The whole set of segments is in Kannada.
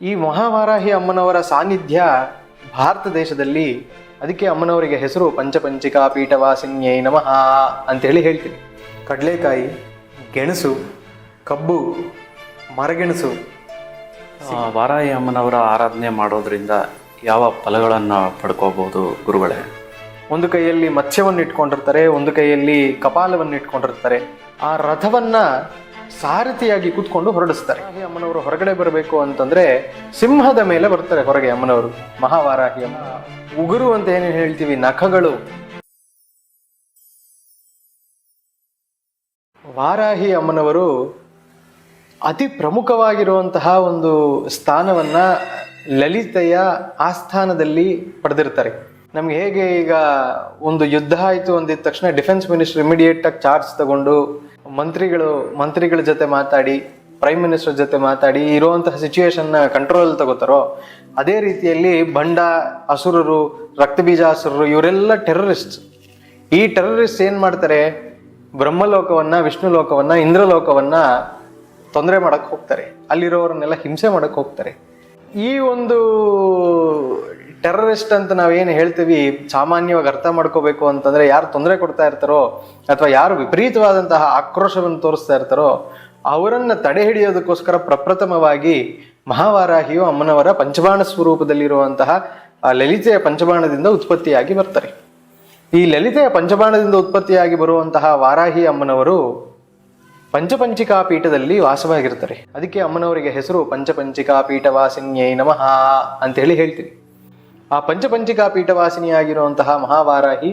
ಈ ಮಹಾವಾರಾಹಿ ಅಮ್ಮನವರ ಸಾನ್ನಿಧ್ಯ ಭಾರತ ದೇಶದಲ್ಲಿ, ಅದಕ್ಕೆ ಅಮ್ಮನವರಿಗೆ ಹೆಸರು ಪಂಚಪಂಚಿಕಾ ಪೀಠವಾಸಿನ್ಯೈ ನಮಃ ಅಂತೇಳಿ ಹೇಳ್ತೀವಿ. ಕಡಲೆಕಾಯಿ, ಗೆಣಸು, ಕಬ್ಬು, ಮರಗೆಣಸು. ವಾರಾಹಿ ಅಮ್ಮನವರ ಆರಾಧನೆ ಮಾಡೋದ್ರಿಂದ ಯಾವ ಫಲಗಳನ್ನು ಪಡ್ಕೋಬಹುದು ಗುರುಗಳೇ? ಒಂದು ಕೈಯಲ್ಲಿ ಮತ್ಸ್ಯವನ್ನು ಇಟ್ಕೊಂಡಿರ್ತಾರೆ, ಒಂದು ಕೈಯಲ್ಲಿ ಕಪಾಲವನ್ನು ಇಟ್ಕೊಂಡಿರ್ತಾರೆ. ಆ ರಥವನ್ನ ಸಾರಥಿಯಾಗಿ ಕೂತ್ಕೊಂಡು ಹೊರಡಿಸ್ತಾರೆ. ಅಮ್ಮನವರು ಹೊರಗಡೆ ಬರಬೇಕು ಅಂತಂದ್ರೆ ಸಿಂಹದ ಮೇಲೆ ಬರ್ತಾರೆ ಹೊರಗೆ ಅಮ್ಮನವರು. ಮಹಾವಾರಾಹಿ ಅಮ್ಮ ಉಗುರು ಅಂತ ಏನೇನು ಹೇಳ್ತೀವಿ, ನಖಗಳು. ವಾರಾಹಿ ಅಮ್ಮನವರು ಅತಿ ಪ್ರಮುಖವಾಗಿರುವಂತಹ ಒಂದು ಸ್ಥಾನವನ್ನ ಲಲಿತೆಯ ಆಸ್ಥಾನದಲ್ಲಿ ಪಡೆದಿರ್ತಾರೆ. ನಮ್ಗೆ ಹೇಗೆ ಈಗ ಒಂದು ಯುದ್ಧ ಆಯಿತು ಅಂದಿದ ತಕ್ಷಣ ಡಿಫೆನ್ಸ್ ಮಿನಿಸ್ಟರ್ ಇಮಿಡಿಯೇಟ್ ಆಗಿ ಚಾರ್ಜ್ ತಗೊಂಡು ಮಂತ್ರಿಗಳ ಜೊತೆ ಮಾತಾಡಿ, ಪ್ರೈಮ್ ಮಿನಿಸ್ಟರ್ ಜೊತೆ ಮಾತಾಡಿ ಇರುವಂತಹ ಸಿಚುವೇಶನ್ ಕಂಟ್ರೋಲ್ ತಗೋತಾರೋ, ಅದೇ ರೀತಿಯಲ್ಲಿ ಬಂಡ ಅಸುರರು, ರಕ್ತಬೀಜಾಸುರರು ಇವರೆಲ್ಲ ಟೆರರಿಸ್ಟ್. ಈ ಟೆರರಿಸ್ಟ್ ಏನ್ ಮಾಡ್ತಾರೆ, ಬ್ರಹ್ಮಲೋಕವನ್ನ, ವಿಷ್ಣು ಲೋಕವನ್ನ, ಇಂದ್ರಲೋಕವನ್ನ ತೊಂದರೆ ಮಾಡಕ್ ಹೋಗ್ತಾರೆ. ಅಲ್ಲಿರೋರನ್ನೆಲ್ಲ ಹಿಂಸೆ ಮಾಡಕ್ ಹೋಗ್ತಾರೆ. ಈ ಒಂದು ಟೆರರಿಸ್ಟ್ ಅಂತ ನಾವೇನು ಹೇಳ್ತೀವಿ, ಸಾಮಾನ್ಯವಾಗಿ ಅರ್ಥ ಮಾಡ್ಕೋಬೇಕು ಅಂತಂದ್ರೆ, ಯಾರು ತೊಂದರೆ ಕೊಡ್ತಾ ಇರ್ತಾರೋ ಅಥವಾ ಯಾರು ವಿಪರೀತವಾದಂತಹ ಆಕ್ರೋಶವನ್ನು ತೋರಿಸ್ತಾ ಇರ್ತಾರೋ ಅವರನ್ನ ತಡೆ ಹಿಡಿಯೋದಕ್ಕೋಸ್ಕರ ಪ್ರಪ್ರಥಮವಾಗಿ ಮಹಾವಾರಾಹಿಯು ಅಮ್ಮನವರ ಪಂಚಬಾಣ ಸ್ವರೂಪದಲ್ಲಿರುವಂತಹ ಲಲಿತೆಯ ಪಂಚಬಾಣದಿಂದ ಉತ್ಪತ್ತಿಯಾಗಿ ಬರ್ತಾರೆ. ಈ ಲಲಿತೆಯ ಪಂಚಬಾಣದಿಂದ ಉತ್ಪತ್ತಿಯಾಗಿ ಬರುವಂತಹ ವಾರಾಹಿ ಅಮ್ಮನವರು ಪಂಚಪಂಚಿಕಾ ಪೀಠದಲ್ಲಿ ವಾಸವಾಗಿರ್ತಾರೆ. ಅದಕ್ಕೆ ಅಮ್ಮನವರಿಗೆ ಹೆಸರು ಪಂಚಪಂಚಿಕಾ ಪೀಠವಾಸಿನ್ಯೈ ನಮಃ ಅಂತೇಳಿ ಹೇಳ್ತೀವಿ. ಆ ಪಂಚಪಂಚಿಕಾ ಪೀಠವಾಸಿನಿಯಾಗಿರುವಂತಹ ಮಹಾವಾರಾಹಿ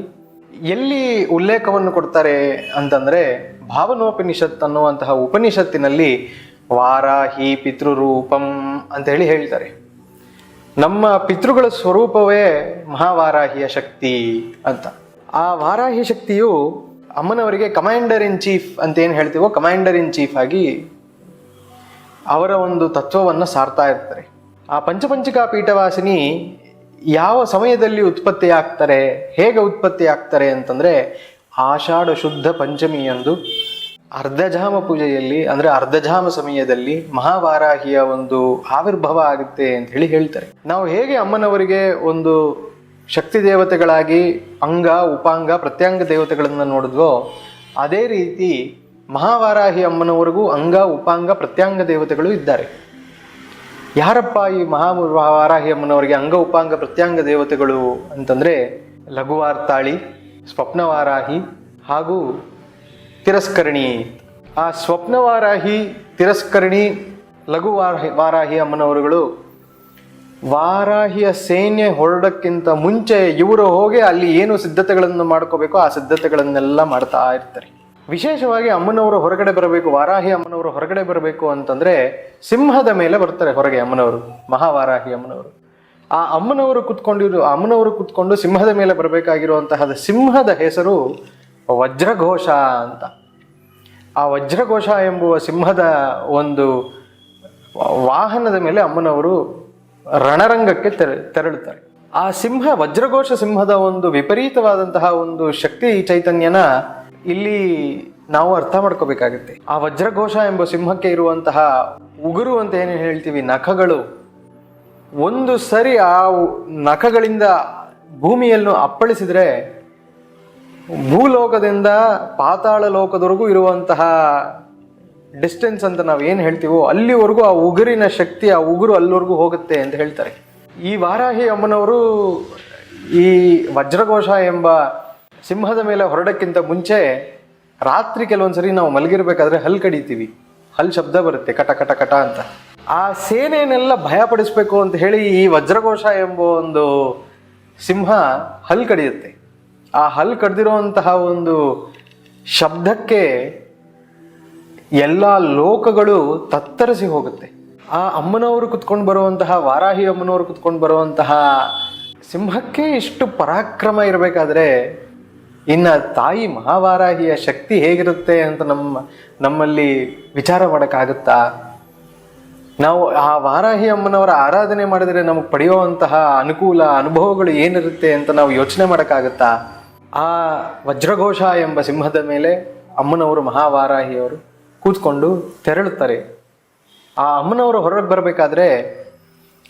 ಎಲ್ಲಿ ಉಲ್ಲೇಖವನ್ನು ಕೊಡ್ತಾರೆ ಅಂತಂದ್ರೆ, ಭಾವನೋಪನಿಷತ್ ಅನ್ನುವಂತಹ ಉಪನಿಷತ್ತಿನಲ್ಲಿ ವಾರಾಹಿ ಪಿತೃರೂಪಂ ಅಂತ ಹೇಳಿ ಹೇಳ್ತಾರೆ. ನಮ್ಮ ಪಿತೃಗಳ ಸ್ವರೂಪವೇ ಮಹಾವಾರಾಹಿಯ ಶಕ್ತಿ ಅಂತ. ಆ ವಾರಾಹಿ ಶಕ್ತಿಯು ಅಮ್ಮನವರಿಗೆ ಕಮಾಂಡರ್ ಇನ್ ಚೀಫ್ ಅಂತ ಏನು ಹೇಳ್ತೀವೋ, ಕಮಾಂಡರ್ ಇನ್ ಚೀಫ್ ಆಗಿ ಅವರ ಒಂದು ತತ್ವವನ್ನು ಸಾರ್ತಾ ಇರ್ತಾರೆ. ಆ ಪಂಚಪಂಚಿಕಾ ಪೀಠವಾಸಿನಿ ಯಾವ ಸಮಯದಲ್ಲಿ ಉತ್ಪತ್ತಿ ಆಗ್ತಾರೆ, ಹೇಗೆ ಉತ್ಪತ್ತಿ ಆಗ್ತಾರೆ ಅಂತಂದ್ರೆ, ಆಷಾಢ ಶುದ್ಧ ಪಂಚಮಿಯಂದು ಅರ್ಧಜಾಮ ಪೂಜೆಯಲ್ಲಿ, ಅಂದ್ರೆ ಅರ್ಧಜಾಮ ಸಮಯದಲ್ಲಿ ಮಹಾವಾರಾಹಿಯ ಒಂದು ಆವಿರ್ಭಾವ ಆಗುತ್ತೆ ಅಂತ ಹೇಳಿ ಹೇಳ್ತಾರೆ. ನಾವು ಹೇಗೆ ಅಮ್ಮನವರಿಗೆ ಒಂದು ಶಕ್ತಿ ದೇವತೆಗಳಾಗಿ ಅಂಗ, ಉಪಾಂಗ, ಪ್ರತ್ಯಂಗ ದೇವತೆಗಳನ್ನ ನೋಡಿದ್ವೋ, ಅದೇ ರೀತಿ ಮಹಾವಾರಾಹಿ ಅಮ್ಮನವರಿಗೂ ಅಂಗ, ಉಪಾಂಗ, ಪ್ರತ್ಯಂಗ ದೇವತೆಗಳು ಇದ್ದಾರೆ. ಯಾರಪ್ಪ ಈ ಮಹಾವಾರಾಹಿ ಅಮ್ಮನವರಿಗೆ ಅಂಗ, ಉಪಾಂಗ, ಪ್ರತ್ಯಂಗ ದೇವತೆಗಳು ಅಂತಂದ್ರೆ, ಲಘುವಾರ್ತಾಳಿ, ಸ್ವಪ್ನವಾರಾಹಿ ಹಾಗೂ ತಿರಸ್ಕರಣಿ. ಆ ಸ್ವಪ್ನವಾರಾಹಿ, ತಿರಸ್ಕರಣಿ, ವಾರಾಹಿ ಅಮ್ಮನವರುಗಳು ವಾರಾಹಿಯ ಸೇನೆ ಹೊರಡಕ್ಕಿಂತ ಮುಂಚೆ ಇವರು ಹೋಗಿ ಅಲ್ಲಿ ಏನು ಸಿದ್ಧತೆಗಳನ್ನು ಮಾಡ್ಕೋಬೇಕೋ ಆ ಸಿದ್ಧತೆಗಳನ್ನೆಲ್ಲ ಮಾಡ್ತಾ ಇರ್ತಾರೆ. ವಿಶೇಷವಾಗಿ ಅಮ್ಮನವರು ಹೊರಗಡೆ ಬರಬೇಕು, ವಾರಾಹಿ ಅಮ್ಮನವರು ಹೊರಗಡೆ ಬರಬೇಕು ಅಂತಂದ್ರೆ ಸಿಂಹದ ಮೇಲೆ ಬರ್ತಾರೆ ಹೊರಗೆ ಅಮ್ಮನವರು, ಮಹಾವಾರಾಹಿ ಅಮ್ಮನವರು. ಆ ಅಮ್ಮನವರು ಕುತ್ಕೊಂಡು ಸಿಂಹದ ಮೇಲೆ ಬರಬೇಕಾಗಿರುವಂತಹ ಸಿಂಹದ ಹೆಸರು ವಜ್ರಘೋಷ ಅಂತ. ಆ ವಜ್ರಘೋಷ ಎಂಬುವ ಸಿಂಹದ ಒಂದು ವಾಹನದ ಮೇಲೆ ಅಮ್ಮನವರು ರಣರಂಗಕ್ಕೆ ತೆರಳುತ್ತಾರೆ. ಆ ಸಿಂಹ, ವಜ್ರಘೋಷ ಸಿಂಹದ ಒಂದು ವಿಪರೀತವಾದಂತಹ ಒಂದು ಶಕ್ತಿ ಚೈತನ್ಯನ ಇಲ್ಲಿ ನಾವು ಅರ್ಥ ಮಾಡ್ಕೋಬೇಕಾಗುತ್ತೆ. ಆ ವಜ್ರಘೋಷ ಎಂಬ ಸಿಂಹಕ್ಕೆ ಇರುವಂತಹ ಉಗುರು ಅಂತ ಏನು ಹೇಳ್ತೀವಿ, ನಖಗಳು, ಒಂದು ಸರಿ ಆ ನಖಗಳಿಂದ ಭೂಮಿಯನ್ನು ಅಪ್ಪಳಿಸಿದ್ರೆ ಭೂಲೋಕದಿಂದ ಪಾತಾಳ ಲೋಕದವರೆಗೂ ಇರುವಂತಹ ಡಿಸ್ಟೆನ್ಸ್ ಅಂತ ನಾವು ಏನು ಹೇಳ್ತೀವೋ ಅಲ್ಲಿವರೆಗೂ ಆ ಉಗುರಿನ ಶಕ್ತಿ, ಆ ಉಗುರು ಅಲ್ಲಿವರೆಗೂ ಹೋಗುತ್ತೆ ಅಂತ ಹೇಳ್ತಾರೆ. ಈ ವಾರಾಹಿ ಅಮ್ಮನವರು ಈ ವಜ್ರಘೋಷ ಎಂಬ ಸಿಂಹದ ಮೇಲೆ ಹೊರಡಕ್ಕಿಂತ ಮುಂಚೆ ರಾತ್ರಿ ಕೆಲವೊಂದ್ಸರಿ ನಾವು ಮಲಗಿರ್ಬೇಕಾದ್ರೆ ಹಲ್ ಕಡಿತೀವಿ, ಹಲ್ ಶಬ್ದ ಬರುತ್ತೆ, ಕಟ ಕಟ ಕಟ ಅಂತ. ಆ ಸೇನೆಯನ್ನೆಲ್ಲ ಭಯಪಡಿಸ್ಬೇಕು ಅಂತ ಹೇಳಿ ಈ ವಜ್ರಘೋಷ ಎಂಬ ಒಂದು ಸಿಂಹ ಹಲ್ ಕಡಿಯುತ್ತೆ. ಆ ಹಲ್ ಕಡ್ದಿರುವಂತಹ ಒಂದು ಶಬ್ದಕ್ಕೆ ಎಲ್ಲ ಲೋಕಗಳು ತತ್ತರಿಸಿ ಹೋಗುತ್ತೆ. ಆ ಅಮ್ಮನವರು ಕುತ್ಕೊಂಡು ಬರುವಂತಹ, ವಾರಾಹಿ ಅಮ್ಮನವರು ಕುತ್ಕೊಂಡು ಬರುವಂತಹ ಸಿಂಹಕ್ಕೆ ಇಷ್ಟು ಪರಾಕ್ರಮ ಇರಬೇಕಾದ್ರೆ ಇನ್ನು ತಾಯಿ ಮಹಾವಾರಾಹಿಯ ಶಕ್ತಿ ಹೇಗಿರುತ್ತೆ ಅಂತ ನಮ್ಮಲ್ಲಿ ವಿಚಾರ ಮಾಡೋಕ್ಕಾಗುತ್ತಾ? ನಾವು ಆ ವಾರಾಹಿ ಅಮ್ಮನವರ ಆರಾಧನೆ ಮಾಡಿದರೆ ನಮಗೆ ಪಡೆಯುವಂತಹ ಅನುಕೂಲ, ಅನುಭವಗಳು ಏನಿರುತ್ತೆ ಅಂತ ನಾವು ಯೋಚನೆ ಮಾಡೋಕ್ಕಾಗುತ್ತಾ? ಆ ವಜ್ರಘೋಷ ಎಂಬ ಸಿಂಹದ ಮೇಲೆ ಅಮ್ಮನವರು, ಮಹಾವಾರಾಹಿಯವರು ಕೂತ್ಕೊಂಡು ತೆರಳುತ್ತಾರೆ. ಆ ಅಮ್ಮನವರು ಹೊರಗೆ ಬರಬೇಕಾದ್ರೆ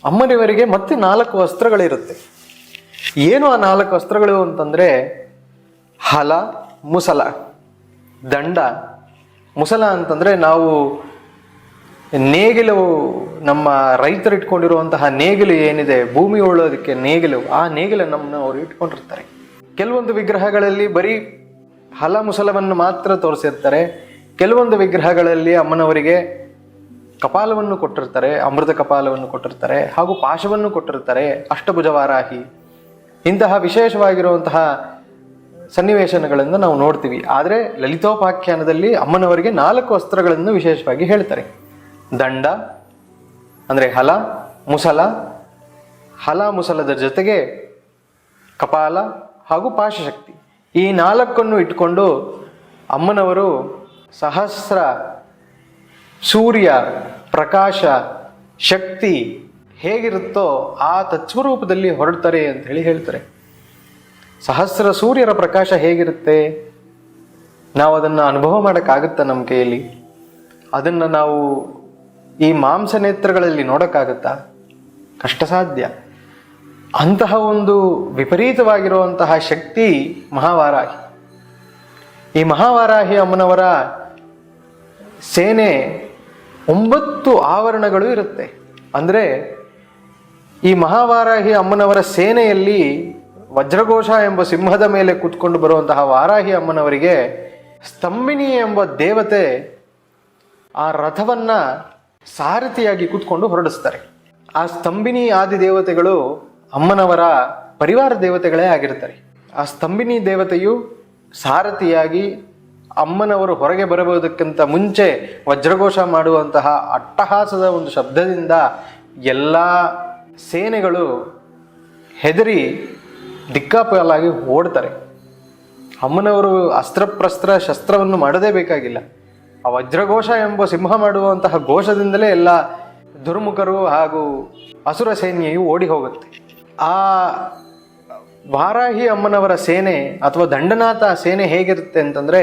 ಅಮ್ಮನವರಿಗೆ ಮತ್ತೆ 4 ಅಸ್ತ್ರಗಳಿರುತ್ತೆ. ಏನು ಆ 4 ಅಸ್ತ್ರಗಳು ಅಂತಂದ್ರೆ ಹಲ, ಮುಸಲ, ದಂಡ. ಮುಸಲ ಅಂತಂದ್ರೆ ನಾವು ನೇಗಿಲು, ನಮ್ಮ ರೈತರು ಇಟ್ಕೊಂಡಿರುವಂತಹ ನೇಗಿಲು ಏನಿದೆ, ಭೂಮಿ ಉಳೋದಕ್ಕೆ ನೇಗಿಲು, ಆ ನೇಗಿಲನ್ನು ಅವರು ಇಟ್ಕೊಂಡಿರ್ತಾರೆ. ಕೆಲವೊಂದು ವಿಗ್ರಹಗಳಲ್ಲಿ ಬರೀ ಹಲ ಮುಸಲವನ್ನು ಮಾತ್ರ ತೋರಿಸಿರ್ತಾರೆ. ಕೆಲವೊಂದು ವಿಗ್ರಹಗಳಲ್ಲಿ ಅಮ್ಮನವರಿಗೆ ಕಪಾಲವನ್ನು ಕೊಟ್ಟಿರ್ತಾರೆ, ಅಮೃತ ಕಪಾಲವನ್ನು ಕೊಟ್ಟಿರ್ತಾರೆ, ಹಾಗೂ ಪಾಶವನ್ನು ಕೊಟ್ಟಿರ್ತಾರೆ, ಅಷ್ಟಭುಜ ವಾರಾಹಿ. ಇಂತಹ ವಿಶೇಷವಾಗಿರುವಂತಹ ಸನ್ನಿವೇಶಗಳನ್ನು ನಾವು ನೋಡ್ತೀವಿ. ಆದರೆ ಲಲಿತೋಪಾಖ್ಯಾನದಲ್ಲಿ ಅಮ್ಮನವರಿಗೆ 4 ಅಸ್ತ್ರಗಳನ್ನು ವಿಶೇಷವಾಗಿ ಹೇಳ್ತಾರೆ. ದಂಡ ಅಂದರೆ ಹಲ, ಮುಸಲ, ಹಲ ಮುಸಲದ ಜೊತೆಗೆ ಕಪಾಲ ಹಾಗೂ ಪಾಶಶಕ್ತಿ, ಈ 4 ಇಟ್ಕೊಂಡು ಅಮ್ಮನವರು ಸಹಸ್ರ ಸೂರ್ಯ ಪ್ರಕಾಶ ಶಕ್ತಿ ಹೇಗಿರುತ್ತೋ ಆ ತತ್ವರೂಪದಲ್ಲಿ ಹೊರಡ್ತಾರೆ ಅಂತ ಹೇಳ್ತಾರೆ. ಸಹಸ್ರ ಸೂರ್ಯರ ಪ್ರಕಾಶ ಹೇಗಿರುತ್ತೆ, ನಾವು ಅದನ್ನು ಅನುಭವ ಮಾಡೋಕ್ಕಾಗುತ್ತಾ ನಮ್ಮ ಕೈಯಲ್ಲಿ? ಅದನ್ನು ನಾವು ಈ ಮಾಂಸ ನೇತ್ರಗಳಲ್ಲಿ ನೋಡೋಕ್ಕಾಗುತ್ತಾ? ಕಷ್ಟ ಸಾಧ್ಯ. ಅಂತಹ ಒಂದು ವಿಪರೀತವಾಗಿರುವಂತಹ ಶಕ್ತಿ ಮಹಾವಾರಾಹಿ. ಈ ಮಹಾವಾರಾಹಿ ಅಮ್ಮನವರ ಸೇನೆ 9 ಆವರಣಗಳು ಇರುತ್ತೆ. ಅಂದರೆ ಈ ಮಹಾವಾರಾಹಿ ಅಮ್ಮನವರ ಸೇನೆಯಲ್ಲಿ ವಜ್ರಘೋಷ ಎಂಬ ಸಿಂಹದ ಮೇಲೆ ಕೂತ್ಕೊಂಡು ಬರುವಂತಹ ವಾರಾಹಿ ಅಮ್ಮನವರಿಗೆ ಸ್ತಂಭಿನಿ ಎಂಬ ದೇವತೆ ಆ ರಥವನ್ನ ಸಾರಥಿಯಾಗಿ ಕೂತ್ಕೊಂಡು ಹೊರಡಿಸ್ತಾರೆ. ಆ ಸ್ತಂಭಿನಿ ಆದಿ ದೇವತೆಗಳು ಅಮ್ಮನವರ ಪರಿವಾರ ದೇವತೆಗಳೇ ಆಗಿರ್ತಾರೆ. ಆ ಸ್ತಂಭಿನಿ ದೇವತೆಯು ಸಾರಥಿಯಾಗಿ ಅಮ್ಮನವರು ಹೊರಗೆ ಬರಬಹುದಕ್ಕಿಂತ ಮುಂಚೆ ವಜ್ರಘೋಷ ಮಾಡುವಂತಹ ಅಟ್ಟಹಾಸದ ಒಂದು ಶಬ್ದದಿಂದ ಎಲ್ಲ ಸೇನೆಗಳು ಹೆದರಿ ದಿಕ್ಕಾಪಾಲಾಗಿ ಓಡ್ತಾರೆ. ಅಮ್ಮನವರು ಅಸ್ತ್ರಪ್ರಸ್ತ್ರ ಶಸ್ತ್ರವನ್ನು ಮಾಡದೇ ಬೇಕಾಗಿಲ್ಲ. ಆ ವಜ್ರಘೋಷ ಎಂಬ ಸಿಂಹ ಮಾಡುವಂತಹ ಘೋಷದಿಂದಲೇ ಎಲ್ಲ ದುರ್ಮುಖರು ಹಾಗೂ ಅಸುರ ಸೈನ್ಯವು ಓಡಿ ಹೋಗುತ್ತೆ. ಆ ವಾರಾಹಿ ಅಮ್ಮನವರ ಸೇನೆ ಅಥವಾ ದಂಡನಾಥ ಸೇನೆ ಹೇಗಿರುತ್ತೆ ಅಂತಂದರೆ,